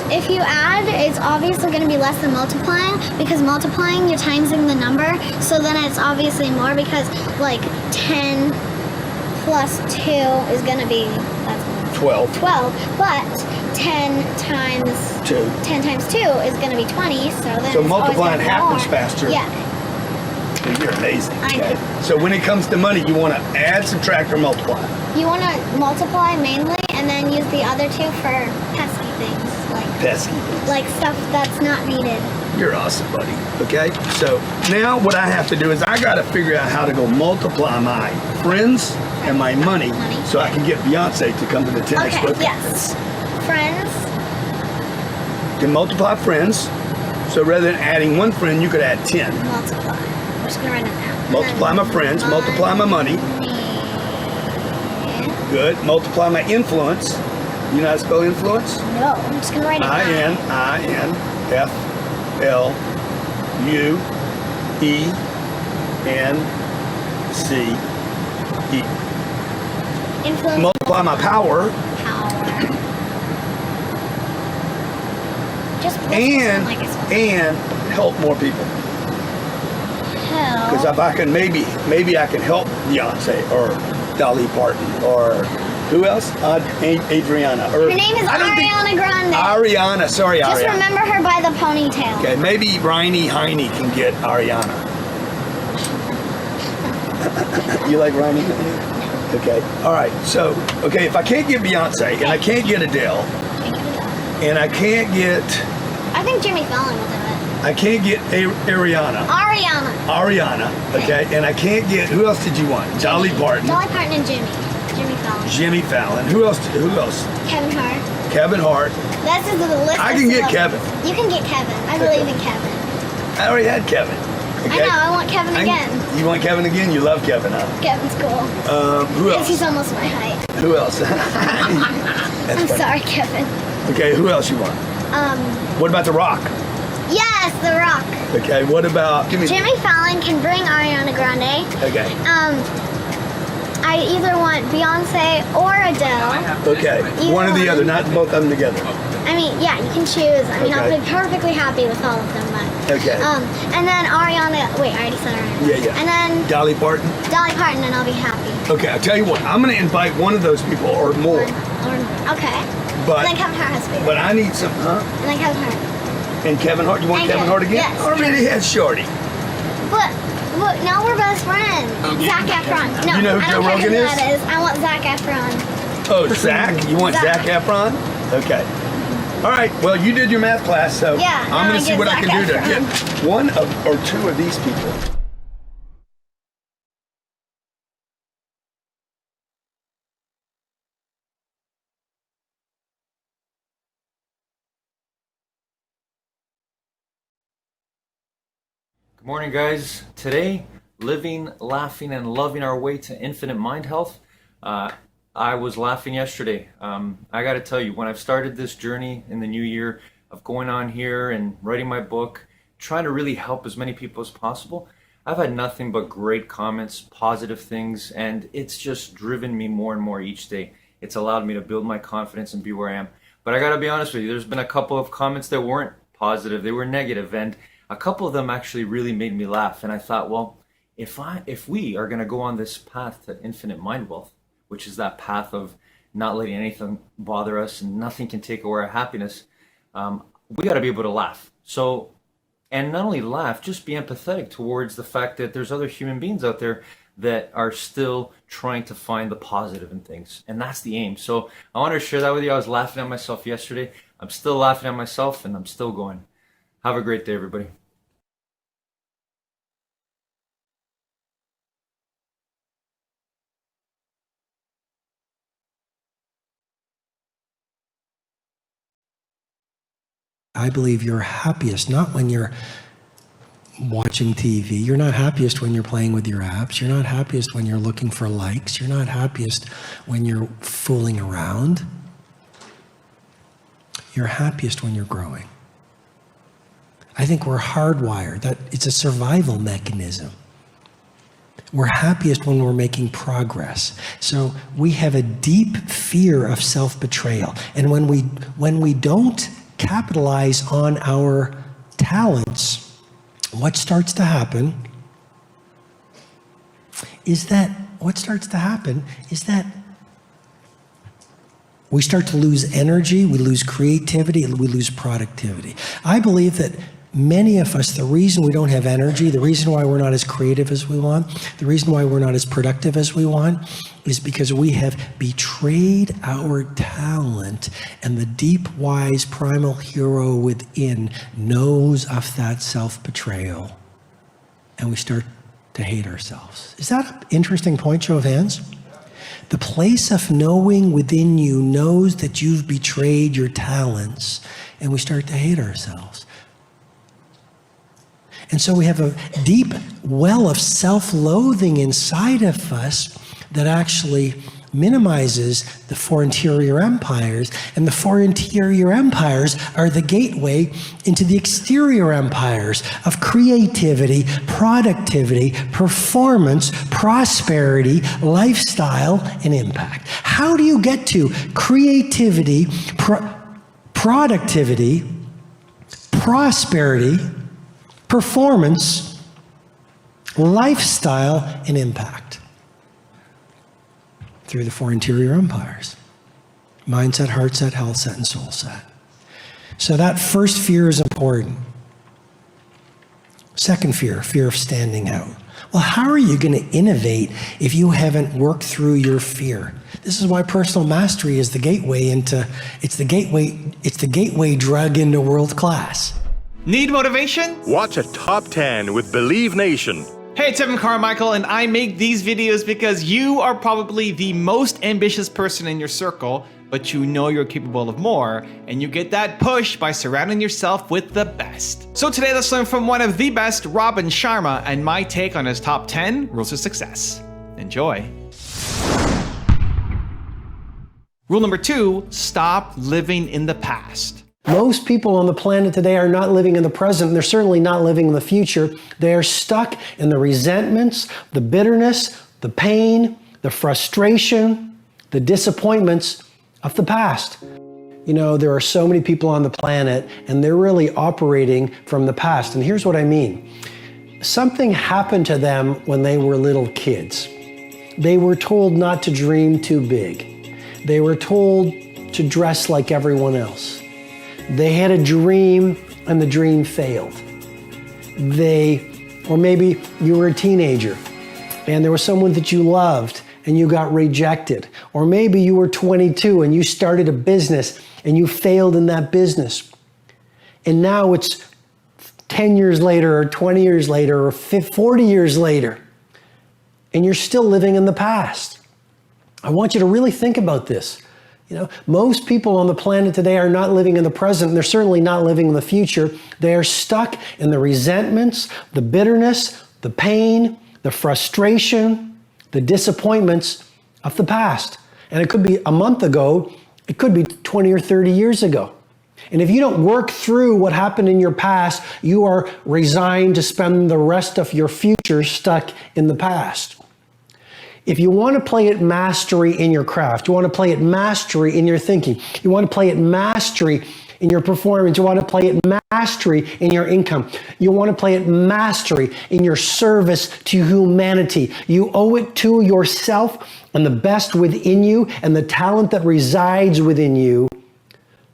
If you add, it's obviously going to be less than multiplying, because multiplying, you're timesing the number, so then it's obviously more, because like 10 plus 2 is going to be, that's 12. 12, but 10 times 2. 10 times 2 is going to be 20, so then So it's always multiplying gonna be happens more. faster. Yeah. You're amazing. I know. Okay? So when it comes to money, you want to add, subtract, or multiply. You want to multiply mainly, and then use the other two for pesky things, Pesky. like stuff that's not needed. You're awesome, buddy. Okay? So now what I have to do is I got to figure out how to go multiply my friends and my money so I can get Beyonce to come to the 10X Okay, book. yes. Friends, You can multiply friends. So rather than adding one friend, you could add 10. multiply. We're just gonna write it down. Multiply my friends, multiply my money. Good. Multiply my influence. You know how to spell influence? No, I'm just gonna write it down. I-N-F-L-U-E-N-C-E. Influence. Multiply my power Power. Just and like it's help more people. Because hell. if I can, maybe I can help Beyonce or Dolly Parton or who else? Adriana. Or, Her name is Ariana Grande. Ariana. Sorry, Just Ariana. remember her by the ponytail. Okay, maybe Rhiney Heine can get Ariana. You like Rhiney? Okay. All right. So, okay, if I can't get Beyonce and I can't get Adele and I can't get, I think Jimmy Fallon will do it. I can't get Ariana. Ariana, okay, and I can't get, who else did you want? Dolly Parton. Dolly Parton and Jimmy Fallon. Jimmy Fallon. Who else? Kevin Hart. Kevin Hart. That's just the list. I of can get celebrities. Kevin. You can get Kevin. I believe in Kevin. I already had Kevin. Okay? I know. I want Kevin again. You want Kevin again? You love Kevin, huh? Kevin's cool. Who Because else? he's almost my height. Who else? That's I'm funny. sorry, Kevin. Okay, who else you want? What about The Rock? Yes, The Rock. Okay, what about, give me, Jimmy Fallon can bring Ariana Grande. okay. I either want Beyonce or Adele. Okay, Either one or the one. other, not both of them together. I mean, yeah, you can choose. I mean, Okay. I'll be perfectly happy with all of them, but. Okay. And then Ariana. Wait, I already said Ariana. Yeah, yeah. And then Dolly Parton. Dolly Parton, and I'll be happy. Okay, I'll tell you what, I'm gonna invite one of those people or more, Okay. but And then Kevin Hart has to be. but I need some, huh? And then Kevin Hart. And Kevin Hart, you want And Kevin Hart again? yes. Already had Shorty. But look, now we're best friends. Zac Efron. No, You know who I don't Joe care Rogan who is? that is. I want Zac Efron. Oh, Zach? You want Zach Zac. Efron? Okay. All right, well, you did your math class, so Yeah, now I'm I gonna see get what I Zac can do to Efron. get one of, or two of these people. Good morning, guys. Today, living, laughing, and loving our way to infinite mind health. I was laughing yesterday. I got to tell you, when I've started this journey in the new year of going on here and writing my book, trying to really help as many people as possible, I've had nothing but great comments, positive things, and it's just driven me more and more each day. It's allowed me to build my confidence and be where I am. But I got to be honest with you, there's been a couple of comments that weren't positive, they were negative, and a couple of them actually really made me laugh. And I thought, well, if we are going to go on this path to infinite mind wealth, which is that path of not letting anything bother us and nothing can take away our happiness, we got to be able to laugh. So, and not only laugh, just be empathetic towards the fact that there's other human beings out there that are still trying to find the positive in things. And that's the aim. So I wanted to share that with you. I was laughing at myself yesterday. I'm still laughing at myself, and I'm still going. Have a great day, everybody. I believe you're happiest not when you're watching TV. You're not happiest when you're playing with your apps. You're not happiest when you're looking for likes. You're not happiest when you're fooling around. You're happiest when you're growing. I think we're hardwired. That it's a survival mechanism. We're happiest when we're making progress. So we have a deep fear of self-betrayal. And when we don't capitalize on our talents, what starts to happen is that we start to lose energy, we lose creativity, we lose productivity. I believe that many of us, the reason we don't have energy, the reason why we're not as creative as we want, the reason why we're not as productive as we want, is because we have betrayed our talent, and the deep, wise, primal hero within knows of that self-betrayal, and we start to hate ourselves. Is that an interesting point, show of hands? The place of knowing within you knows that you've betrayed your talents, and we start to hate ourselves. And so we have a deep well of self-loathing inside of us that actually minimizes the four interior empires. And the four interior empires are the gateway into the exterior empires of creativity, productivity, performance, prosperity, lifestyle, and impact. How do you get to creativity, productivity, prosperity, performance, lifestyle, and impact? Through the four interior empires: mindset, heart set, health set, and soul set. So that first fear is important. Second fear, fear of standing out. Well, how are you going to innovate if you haven't worked through your fear? This is why personal mastery is the gateway into, it's the gateway drug into world class. Need motivation? Watch a top 10 with Believe Nation. Hey, it's Evan Carmichael, and I make these videos because you are probably the most ambitious person in your circle, but you know you're capable of more, and you get that push by surrounding yourself with the best. So today, let's learn from one of the best, Robin Sharma, and my take on his top 10 rules of success. Enjoy. Rule number 2, stop living in the past. Most people on the planet today are not living in the present, and they're certainly not living in the future. They are stuck in the resentments, the bitterness, the pain, the frustration, the disappointments of the past. You know, there are so many people on the planet and they're really operating from the past. And here's what I mean. Something happened to them when they were little kids. They were told not to dream too big. They were told to dress like everyone else. They had a dream and the dream failed. Or maybe you were a teenager and there was someone that you loved and you got rejected. Or maybe you were 22 and you started a business and you failed in that business. And now it's 10 years later or 20 years later or 40 years later, and you're still living in the past. I want you to really think about this. You know, most people on the planet today are not living in the present, and they're certainly not living in the future. They are stuck in the resentments, the bitterness, the pain, the frustration, the disappointments of the past. And it could be a month ago, it could be 20 or 30 years ago. And if you don't work through what happened in your past, you are resigned to spend the rest of your future stuck in the past. If you want to play at mastery in your craft, you want to play at mastery in your thinking, you want to play at mastery in your performance, you want to play at mastery in your income, you want to play at mastery in your service to humanity, you owe it to yourself and the best within you and the talent that resides within you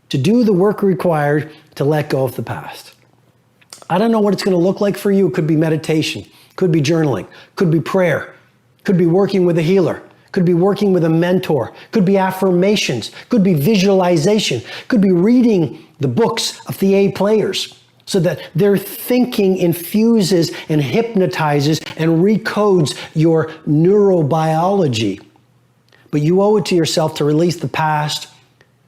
to do the work required to let go of the past. I don't know what it's going to look like for you. It could be meditation, could be journaling, could be prayer, could be working with a healer, could be working with a mentor, could be affirmations, could be visualization, could be reading the books of the A players so that their thinking infuses and hypnotizes and recodes your neurobiology. But you owe it to yourself to release the past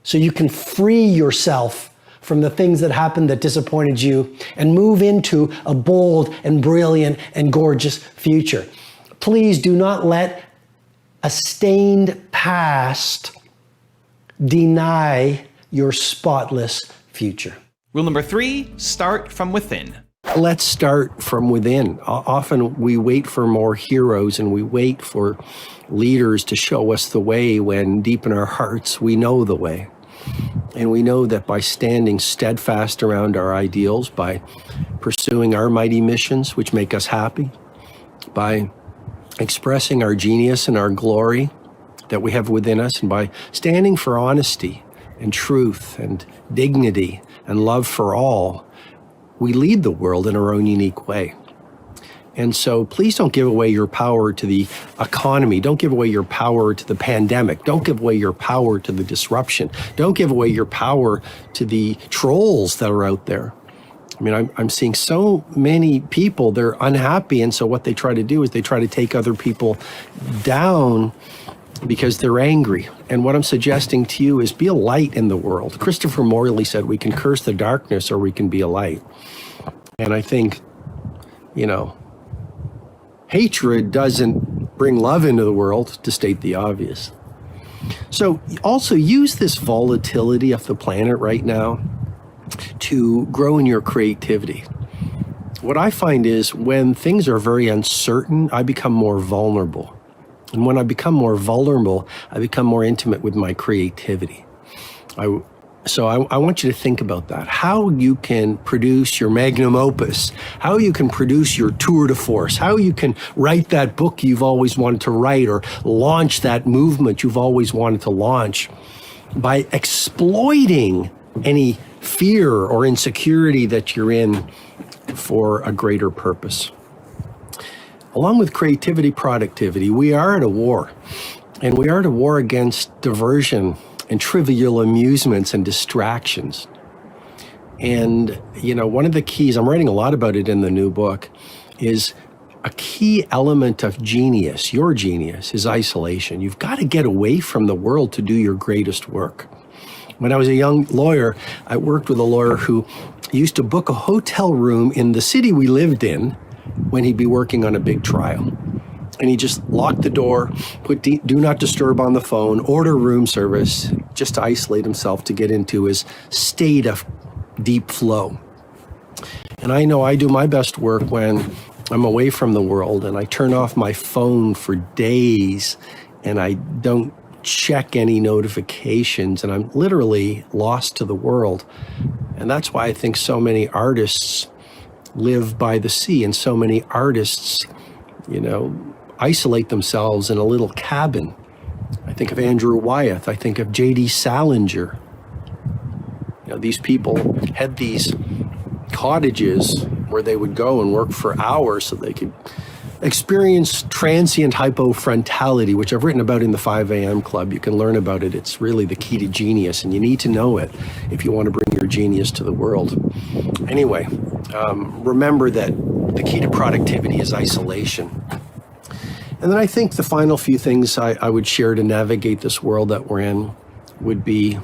so you can free yourself from the things that happened that disappointed you and move into a bold and brilliant and gorgeous future. Please do not let a stained past deny your spotless future. Rule number 3, start from within. Let's start from within. Often we wait for more heroes and we wait for leaders to show us the way when deep in our hearts we know the way. And we know that by standing steadfast around our ideals, by pursuing our mighty missions, which make us happy, by expressing our genius and our glory that we have within us, and by standing for honesty and truth and dignity and love for all, we lead the world in our own unique way. And so please don't give away your power to the economy. Don't give away your power to the pandemic. Don't give away your power to the disruption. Don't give away your power to the trolls that are out there. I mean, I'm seeing so many people, they're unhappy. And so what they try to do is they try to take other people down because they're angry. And what I'm suggesting to you is be a light in the world. Christopher Morley said we can curse the darkness or we can be a light. And I think, you know, hatred doesn't bring love into the world, to state the obvious. So also use this volatility of the planet right now to grow in your creativity. What I find is when things are very uncertain, I become more vulnerable. And when I become more vulnerable, I become more intimate with my creativity. So I want you to think about that. How you can produce your magnum opus, how you can produce your tour de force, how you can write that book you've always wanted to write or launch that movement you've always wanted to launch by exploiting any fear or insecurity that you're in for a greater purpose. Along with creativity, productivity, we are at a war, and we are at a war against diversion and trivial amusements and distractions. And, you know, one of the keys, I'm writing a lot about it in the new book, is a key element of genius, your genius, is isolation. You've got to get away from the world to do your greatest work. When I was a young lawyer, I worked with a lawyer who used to book a hotel room in the city we lived in when he'd be working on a big trial. And he just locked the door, put do not disturb on the phone, order room service, just to isolate himself to get into his state of deep flow. And I know I do my best work when I'm away from the world and I turn off my phone for days and I don't check any notifications, and I'm literally lost to the world. And that's why I think so many artists live by the sea, and so many artists, you know, isolate themselves in a little cabin. I think of Andrew Wyeth, I think of J.D. Salinger. You know, these people had these cottages where they would go and work for hours so they could experience transient hypofrontality, which I've written about in the 5 a.m. Club. You can learn about it. It's really the key to genius, and you need to know it if you want to bring your genius to the world. Anyway, remember that the key to productivity is isolation. And then I think the final few things I would share to navigate this world that we're in would be,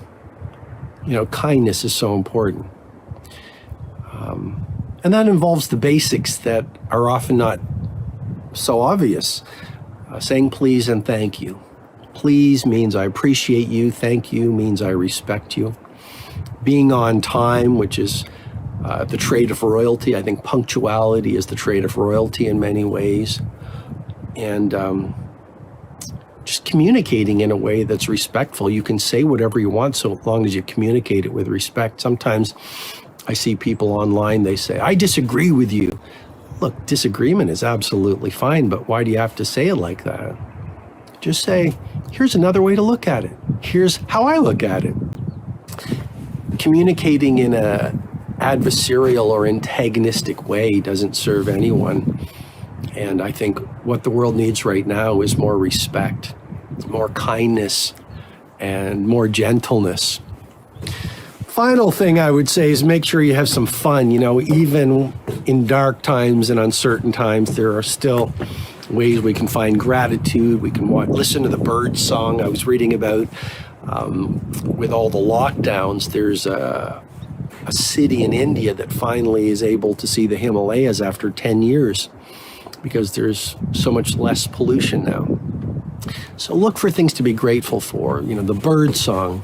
you know, kindness is so important. And that involves the basics that are often not so obvious. Saying please and thank you. Please means I appreciate you. Thank you means I respect you. Being on time, which is the trait of royalty. I think punctuality is the trait of royalty in many ways. And just communicating in a way that's respectful. You can say whatever you want so long as you communicate it with respect. Sometimes I see people online, they say, I disagree with you. Look, disagreement is absolutely fine, but why do you have to say it like that? Just say, here's another way to look at it. Here's how I look at it. Communicating in a adversarial or antagonistic way doesn't serve anyone. And I think what the world needs right now is more respect, more kindness, and more gentleness. Final thing I would say is make sure you have some fun. You know, even in dark times and uncertain times, there are still ways we can find gratitude. We can listen to the bird song I was reading about. With all the lockdowns, there's a city in India that finally is able to see the Himalayas after 10 years because there's so much less pollution now. So look for things to be grateful for. You know, the bird song,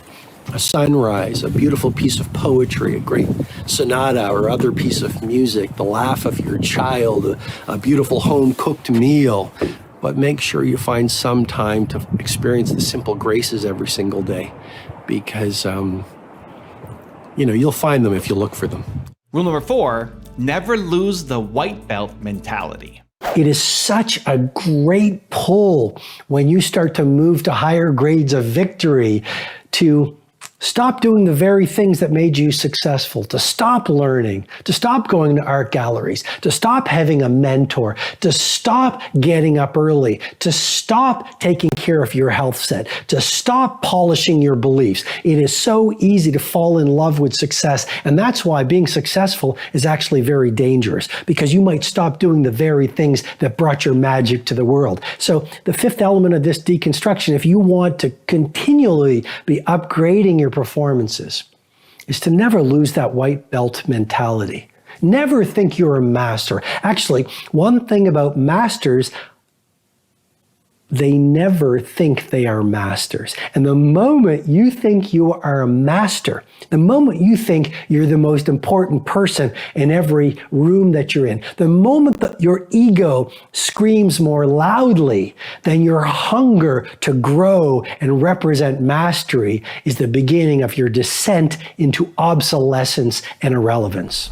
a sunrise, a beautiful piece of poetry, a great sonata or other piece of music, the laugh of your child, a beautiful home-cooked meal. But make sure you find some time to experience the simple graces every single day because, you know, you'll find them if you look for them. Rule number 4, never lose the white belt mentality. It is such a great pull when you start to move to higher grades of victory to stop doing the very things that made you successful, to stop learning, to stop going to art galleries, to stop having a mentor, to stop getting up early, to stop taking care of your health set, to stop polishing your beliefs. It is so easy to fall in love with success. And that's why being successful is actually very dangerous, because you might stop doing the very things that brought your magic to the world. So the fifth element of this deconstruction, if you want to continually be upgrading your performances, is to never lose that white belt mentality. Never think you're a master. Actually, one thing about masters, they never think they are masters. And the moment you think you are a master, the moment you think you're the most important person in every room that you're in, the moment that your ego screams more loudly than your hunger to grow and represent mastery is the beginning of your descent into obsolescence and irrelevance.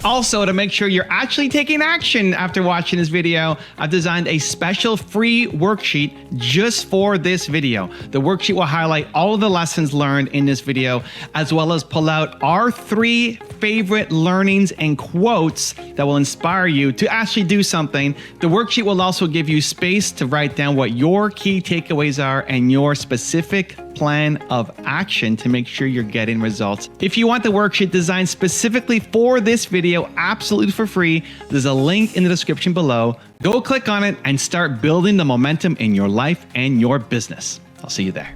Also, to make sure you're actually taking action after watching this video, I've designed a special free worksheet just for this video. The worksheet will highlight all of the lessons learned in this video, as well as pull out our 3 favorite learnings and quotes that will inspire you to actually do something. The worksheet will also give you space to write down what your key takeaways are and your specific plan of action to make sure you're getting results. If you want the worksheet designed specifically for this video, absolutely for free, there's a link in the description below. Go click on it and start building the momentum in your life and your business. I'll see you there.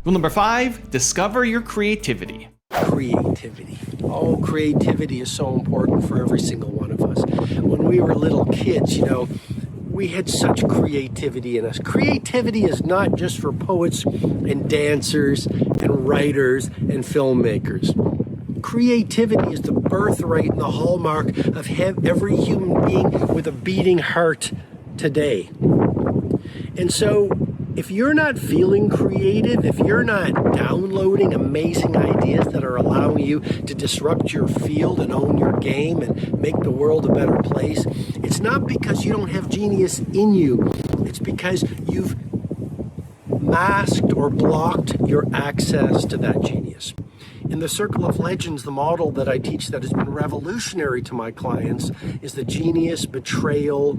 Rule number 5, discover your creativity. Creativity. Oh, creativity is so important for every single one of us. When we were little kids, you know, we had such creativity in us. Creativity is not just for poets and dancers and writers and filmmakers. Creativity is the birthright and the hallmark of every human being with a beating heart today. And so if you're not feeling creative, if you're not downloading amazing ideas that are allowing you to disrupt your field and own your game and make the world a better place, it's not because you don't have genius in you. It's because you've masked or blocked your access to that genius. In the Circle of Legends, the model that I teach that has been revolutionary to my clients is the genius betrayal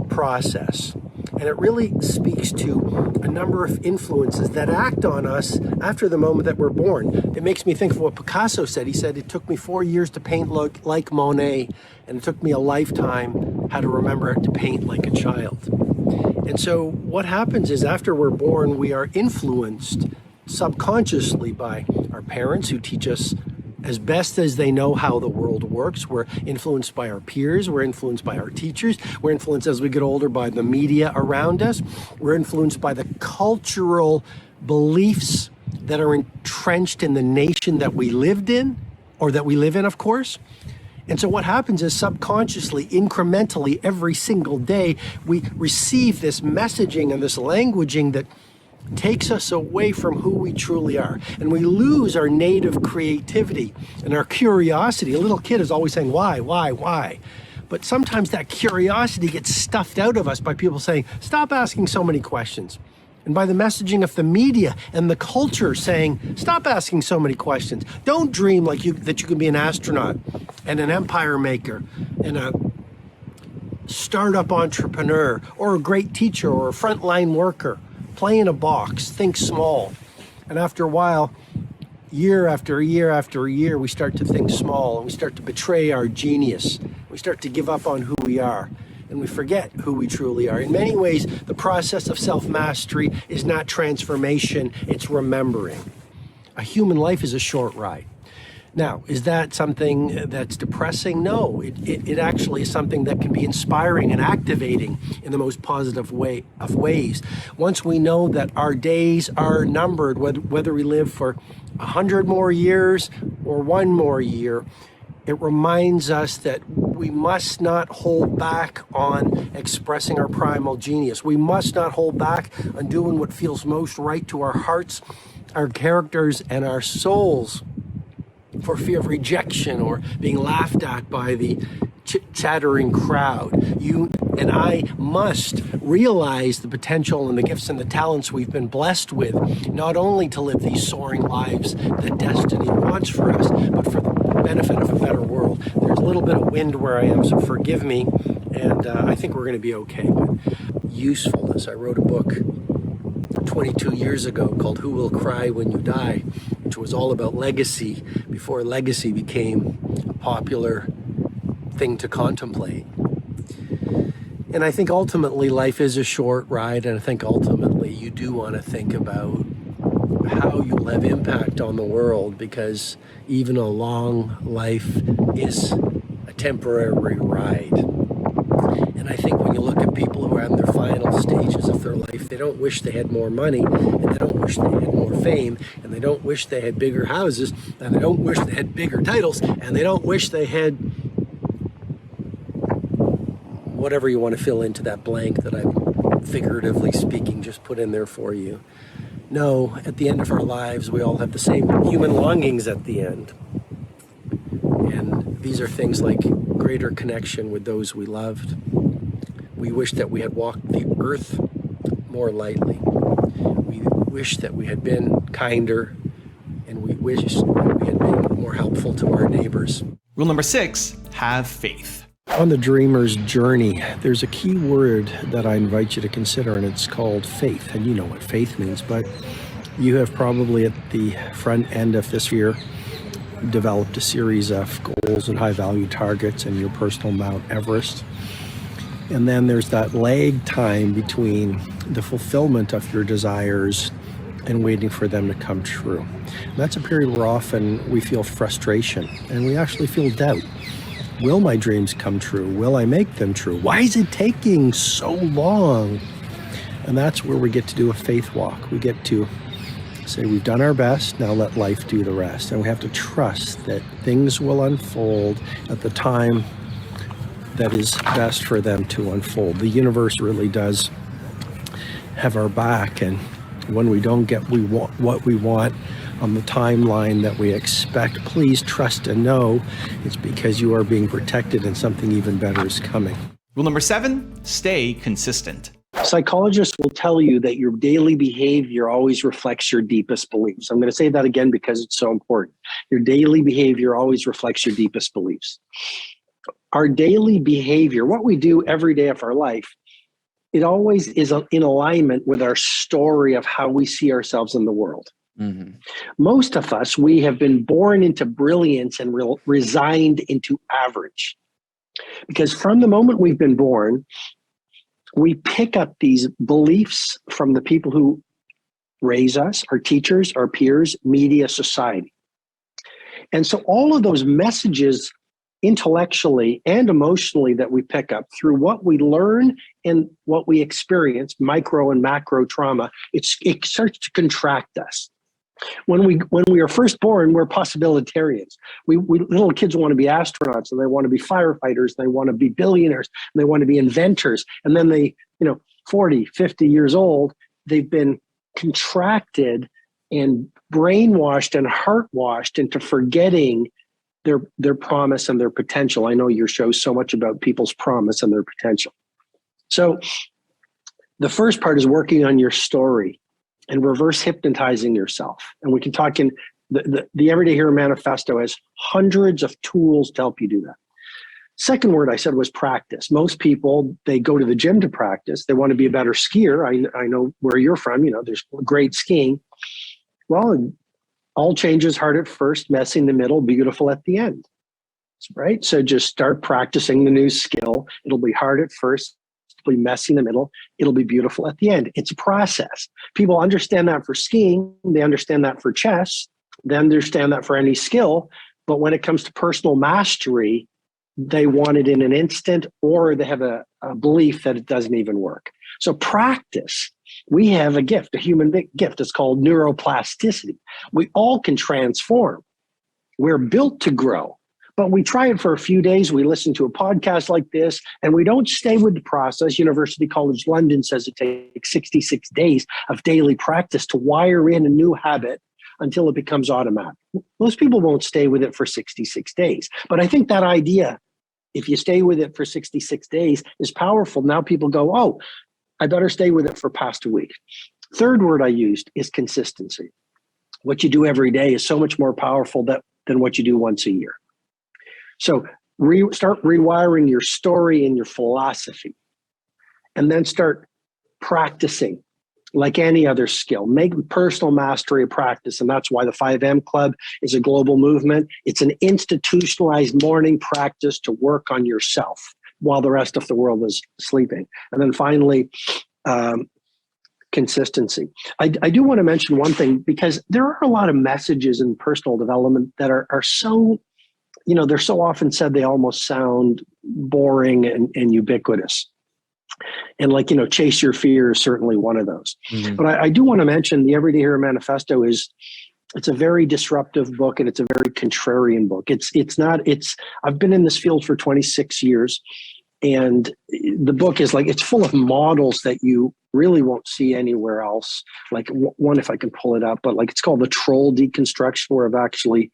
process. And it really speaks to a number of influences that act on us after the moment that we're born. It makes me think of what Picasso said. He said, it took me 4 years to paint like Monet, and it took me a lifetime how to remember to paint like a child. And so what happens is after we're born, we are influenced subconsciously by our parents who teach us as best as they know how the world works. We're influenced by our peers. We're influenced by our teachers. We're influenced as we get older by the media around us. We're influenced by the cultural beliefs that are entrenched in the nation that we lived in, or that we live in, of course. And so what happens is subconsciously, incrementally, every single day, we receive this messaging and this languaging that takes us away from who we truly are. And we lose our native creativity and our curiosity. A little kid is always saying, why? But sometimes that curiosity gets stuffed out of us by people saying, stop asking so many questions. And by the messaging of the media and the culture saying, stop asking so many questions. Don't dream that you can be an astronaut and an empire maker and a startup entrepreneur or a great teacher or a frontline worker. Play in a box, think small. And after a while, year after year after year, we start to think small and we start to betray our genius. We start to give up on who we are and we forget who we truly are. In many ways, the process of self-mastery is not transformation, it's remembering. A human life is a short ride. Now, is that something that's depressing? No, it actually is something that can be inspiring and activating in the most positive way of ways. Once we know that our days are numbered, whether we live for 100 more years or 1 more year, it reminds us that we must not hold back on expressing our primal genius. We must not hold back on doing what feels most right to our hearts, our characters, and our souls, for fear of rejection or being laughed at by the chattering crowd. You and I must realize the potential and the gifts and the talents we've been blessed with, not only to live these soaring lives that destiny wants for us, but for the benefit of a better world. There's a little bit of wind where I am, so forgive me, and I think we're going to be okay. But usefulness. I wrote a book 22 years ago called Who Will Cry When You Die, which was all about legacy before legacy became a popular thing to contemplate. And I think ultimately life is a short ride, and I think ultimately you do want to think about how you'll have impact on the world, because even a long life is a temporary ride. And I think when you look at people who are in their final stages of their life, they don't wish they had more money, and they don't wish they had more fame, and they don't wish they had bigger houses, and they don't wish they had bigger titles, and they don't wish they had whatever you want to fill into that blank that I'm figuratively speaking just put in there for you. No, at the end of our lives, we all have the same human longings at the end. And these are things like greater connection with those we loved. We wish that we had walked the earth more lightly. We wish that we had been kinder, and we wish that we had been more helpful to our neighbors. Rule number 6, have faith. On the dreamer's journey, there's a key word that I invite you to consider, and it's called faith. And you know what faith means, but you have probably at the front end of this year developed a series of goals and high-value targets and your personal Mount Everest. And then there's that lag time between the fulfillment of your desires and waiting for them to come true. And that's a period where often we feel frustration and we actually feel doubt. Will my dreams come true? Will I make them true? Why is it taking so long? And that's where we get to do a faith walk. We get to say we've done our best, now let life do the rest. And we have to trust that things will unfold at the time that is best for them to unfold. The universe really does have our back, and when we don't get what we want on the timeline that we expect, please trust and know it's because you are being protected and something even better is coming. Rule number 7, stay consistent. Psychologists will tell you that your daily behavior always reflects your deepest beliefs. I'm going to say that again because it's so important. Your daily behavior always reflects your deepest beliefs. Our daily behavior, what we do every day of our life, it always is in alignment with our story of how we see ourselves in the world. Mm-hmm. Most of us, we have been born into brilliance and resigned into average. Because from the moment we've been born, we pick up these beliefs from the people who raise us, our teachers, our peers, media, society. And so all of those messages intellectually and emotionally that we pick up through what we learn and what we experience, micro and macro trauma, it starts to contract us. When we are first born, we're possibilitarians. We little kids want to be astronauts, and they want to be firefighters, and they want to be billionaires, and they want to be inventors. And then they, 40, 50 years old, they've been contracted and brainwashed and heart-washed into forgetting their promise and their potential. I know your show's so much about people's promise and their potential. So the first part is working on your story and reverse hypnotizing yourself. And we can talk in the Everyday Hero Manifesto has hundreds of tools to help you do that. Second word I said was practice. Most people, they go to the gym to practice. They want to be a better skier. I know where you're from, there's great skiing. Well, all change is hard at first, messy in the middle, beautiful at the end, right? So just start practicing the new skill. It'll be hard at first, be messy in the middle, it'll be beautiful at the end. It's a process. People understand that for skiing, they understand that for chess, they understand that for any skill, but when it comes to personal mastery, they want it in an instant, or they have a belief that it doesn't even work. So practice. We have a gift, a human gift. It's called neuroplasticity. We all can transform. We're built to grow. But we try it for a few days. We listen to a podcast like this, and we don't stay with the process. University College London says it takes 66 days of daily practice to wire in a new habit until it becomes automatic. Most people won't stay with it for 66 days. But I think that idea, if you stay with it for 66 days, is powerful. Now people go, oh, I better stay with it for past a week. Third word I used is consistency. What you do every day is so much more powerful than what you do once a year. So start rewiring your story and your philosophy, and then start practicing like any other skill. Make personal mastery a practice, and that's why the 5M Club is a global movement. It's an institutionalized morning practice to work on yourself while the rest of the world is sleeping. And then finally, consistency. I do want to mention one thing, because there are a lot of messages in personal development that are so, they're so often said they almost sound boring and ubiquitous. And chase your fear is certainly one of those. Mm-hmm. But I do want to mention the Everyday Hero Manifesto it's a very disruptive book, and it's a very contrarian book. I've been in this field for 26 years, and the book is it's full of models that you really won't see anywhere else. Like one, if I can pull it up, but it's called the troll deconstruction, where I've actually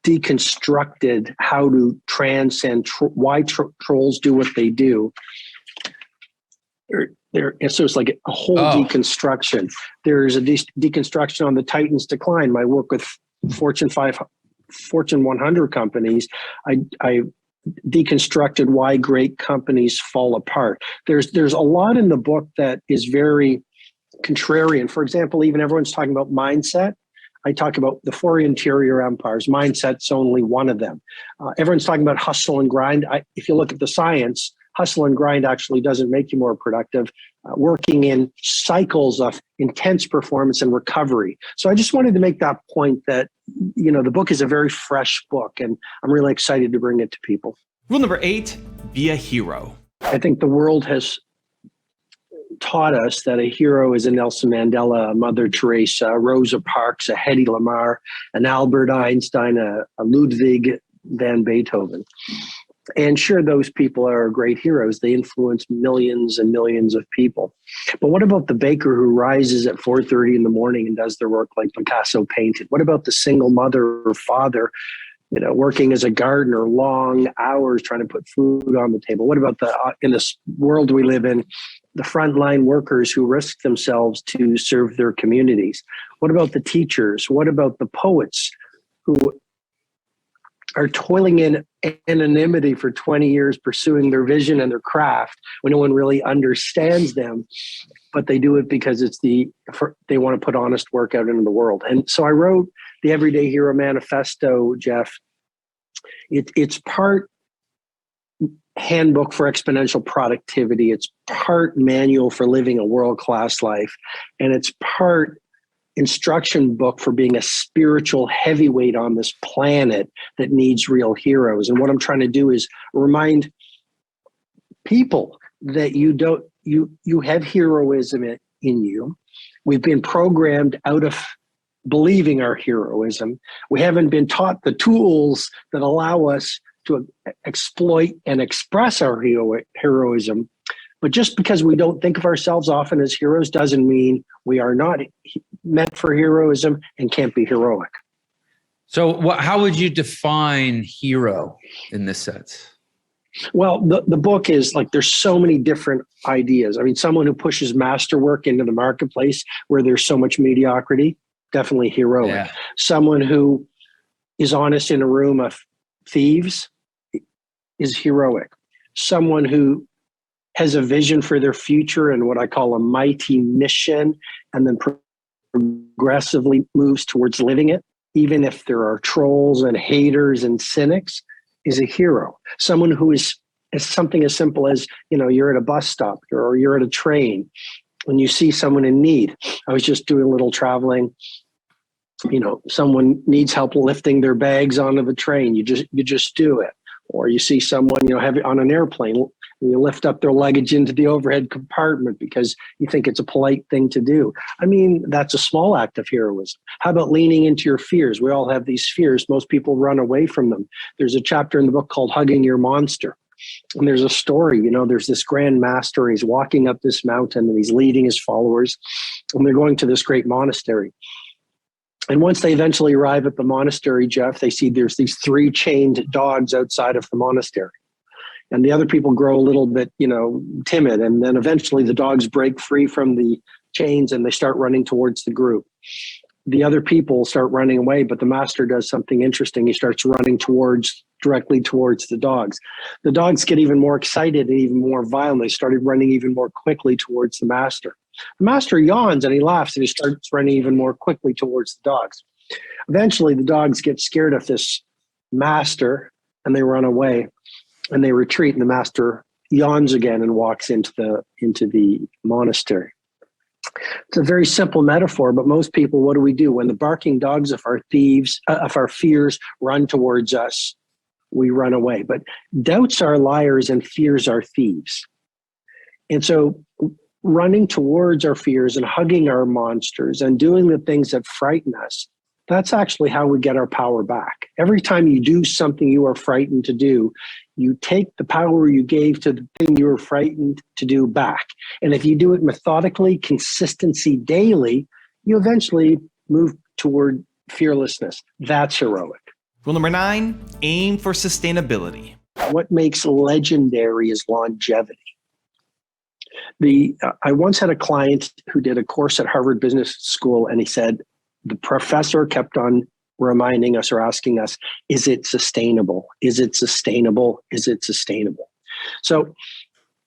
deconstructed how to transcend why trolls do what they do. So it's like a whole deconstruction. There's a deconstruction on the Titans decline. My work with Fortune 100 companies, I deconstructed why great companies fall apart. There's a lot in the book that is very contrarian. For example, even everyone's talking about mindset. I talk about the 4 interior empires. Mindset's only one of them. Everyone's talking about hustle and grind. If you look at the science, hustle and grind actually doesn't make you more productive. Working in cycles of intense performance and recovery. So I just wanted to make that point that, the book is a very fresh book, and I'm really excited to bring it to people. Rule number 8, be a hero. I think the world has taught us that a hero is a Nelson Mandela, a Mother Teresa, a Rosa Parks, a Hedy Lamarr, an Albert Einstein, a Ludwig van Beethoven. And sure, those people are great heroes. They influence millions and millions of people. But what about the baker who rises at 4:30 in the morning and does their work like Picasso painted? What about the single mother or father, working as a gardener, long hours trying to put food on the table? What about in this world we live in, the frontline workers who risk themselves to serve their communities? What about the teachers? What about the poets who are toiling in anonymity for 20 years, pursuing their vision and their craft when no one really understands them, but they do it because they want to put honest work out into the world? And so I wrote the Everyday Hero Manifesto, Jeff. It's part handbook for exponential productivity. It's part manual for living a world-class life. And it's part instruction book for being a spiritual heavyweight on this planet that needs real heroes. And what I'm trying to do is remind people that you have heroism in you. We've been programmed out of believing our heroism. We haven't been taught the tools that allow us to exploit and express our heroism. But just because we don't think of ourselves often as heroes doesn't mean we are not meant for heroism and can't be heroic. So how would you define hero in this sense? Well, the book is like, there's so many different ideas. I mean, someone who pushes masterwork into the marketplace where there's so much mediocrity, definitely heroic. Yeah. Someone who is honest in a room of thieves is heroic. Someone who has a vision for their future and what I call a mighty mission, and then progressively moves towards living it, even if there are trolls and haters and cynics, is a hero. Someone who is something as simple as, you're at a bus stop or you're at a train and you see someone in need. I was just doing a little traveling. Someone needs help lifting their bags onto the train. You just do it. Or you see someone, heavy on an airplane, and you lift up their luggage into the overhead compartment because you think it's a polite thing to do. I mean, that's a small act of heroism. How about leaning into your fears? We all have these fears. Most people run away from them. There's a chapter in the book called Hugging Your Monster. And there's a story, there's this grand master, and he's walking up this mountain and he's leading his followers, and they're going to this great monastery. And once they eventually arrive at the monastery, Jeff, they see there's these 3 chained dogs outside of the monastery. And the other people grow a little bit, timid. And then eventually the dogs break free from the chains and they start running towards the group. The other people start running away, but the master does something interesting. He starts running directly towards the dogs. The dogs get even more excited and even more violent. They started running even more quickly towards the master. The master yawns and he laughs and he starts running even more quickly towards the dogs. Eventually, the dogs get scared of this master and they run away and they retreat. And the master yawns again and walks into the monastery. It's a very simple metaphor, but most people, what do? When the barking dogs of our fears run towards us, we run away. But doubts are liars and fears are thieves. And so running towards our fears and hugging our monsters and doing the things that frighten us, that's actually how we get our power back. Every time you do something you are frightened to do, you take the power you gave to the thing you were frightened to do back. And if you do it methodically, consistency daily, you eventually move toward fearlessness. That's heroic. Rule number 9, aim for sustainability. What makes legendary is longevity. I once had a client who did a course at Harvard Business School, and he said, the professor kept on reminding us or asking us, is it sustainable? Is it sustainable? Is it sustainable? So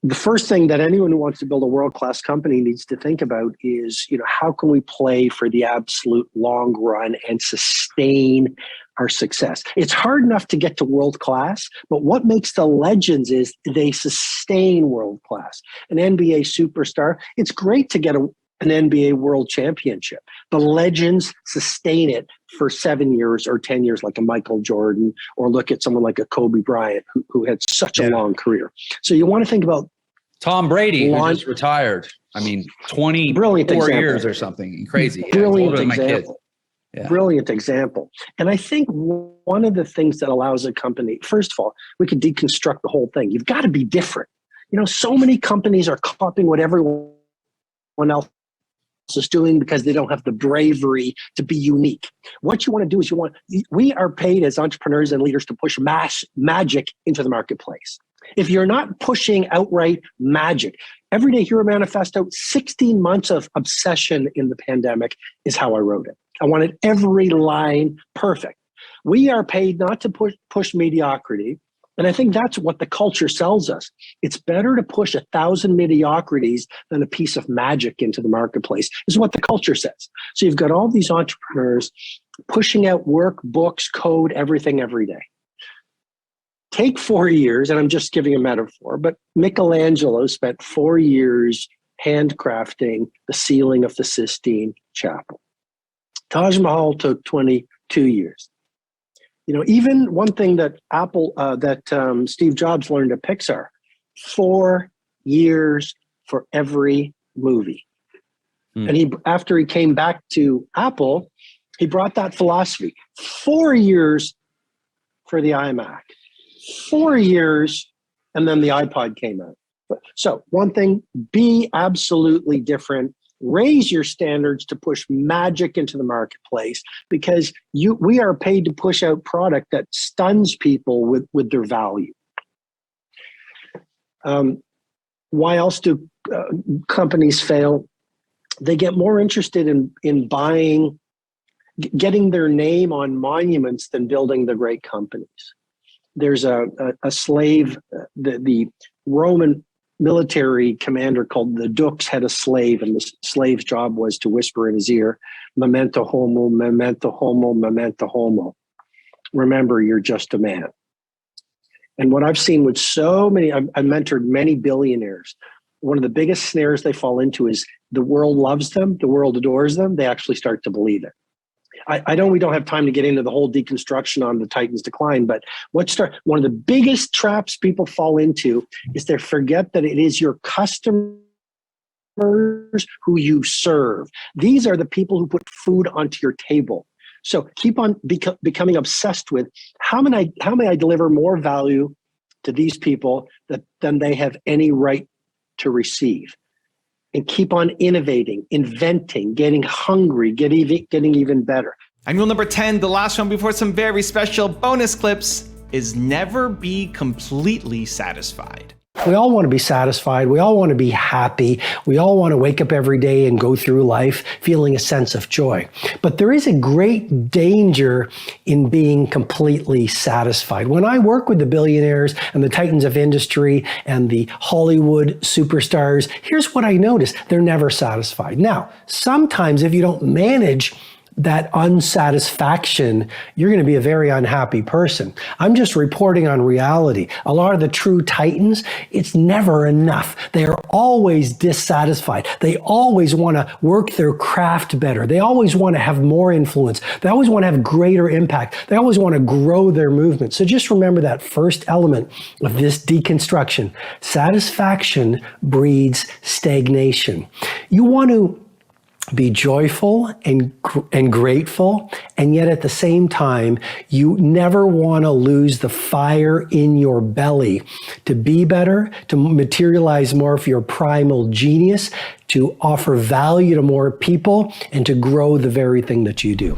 the first thing that anyone who wants to build a world-class company needs to think about is, how can we play for the absolute long run and sustain our success? It's hard enough to get to world-class, but what makes the legends is they sustain world-class. An NBA superstar, it's great to get an NBA world championship. The legends sustain it for 7 years or 10 years, like a Michael Jordan, or look at someone like a Kobe Bryant, who had such a long career. So you want to think about Tom Brady, who just retired. I mean, 24 years or something. Crazy. Brilliant older than my kid. example. Brilliant example. And I think one of the things that allows a company, first of all, we could deconstruct the whole thing. You've got to be different. You know, so many companies are copying what everyone else is doing because they don't have the bravery to be unique. What you want to do is we are paid as entrepreneurs and leaders to push magic into the marketplace. If you're not pushing outright magic, Everyday Hero Manifesto, 16 months of obsession in the pandemic is how I wrote it. I wanted every line perfect. We are paid not to push mediocrity. And I think that's what the culture sells us. It's better to push 1,000 mediocrities than a piece of magic into the marketplace, is what the culture says. So you've got all these entrepreneurs pushing out work, books, code, everything every day. Take 4 years, and I'm just giving a metaphor, but Michelangelo spent 4 years handcrafting the ceiling of the Sistine Chapel. Taj Mahal took 22 years. You know, even one thing that Steve Jobs learned at Pixar, 4 years for every movie. And after he came back to Apple, he brought that philosophy. 4 years for the iMac, 4 years, and then the iPod came out. So one thing, be absolutely different. Raise your standards to push magic into the marketplace, because we are paid to push out product that stuns people with their value. Why else do companies fail? They get more interested in buying, getting their name on monuments than building the great companies. There's a slave, the Roman military commander called the Dux had a slave, and the slave's job was to whisper in his ear, memento homo, memento homo, memento homo. Remember, you're just a man. And what I've seen with so many, I've mentored many billionaires. One of the biggest snares they fall into is the world loves them, the world adores them. They actually start to believe it. I know we don't have time to get into the whole deconstruction on the Titan's decline, but one of the biggest traps people fall into is they forget that it is your customers who you serve. These are the people who put food onto your table. So keep on becoming obsessed with how may I deliver more value to these people than they have any right to receive. And keep on innovating, inventing, getting hungry, getting even better. And rule number 10, the last one before some very special bonus clips, is never be completely satisfied. We all want to be satisfied. We all want to be happy. We all want to wake up every day and go through life feeling a sense of joy. But there is a great danger in being completely satisfied. When I work with the billionaires and the titans of industry and the Hollywood superstars, here's what I notice. They're never satisfied. Now, sometimes if you don't manage that unsatisfaction, you're going to be a very unhappy person. I'm just reporting on reality. A lot of the true titans, it's never enough. They are always dissatisfied. They always want to work their craft better. They always want to have more influence. They always want to have greater impact. They always want to grow their movement. So just remember that first element of this deconstruction. Satisfaction breeds stagnation. You want to be joyful and grateful, and yet at the same time, you never want to lose the fire in your belly to be better, to materialize more of your primal genius, to offer value to more people, and to grow the very thing that you do.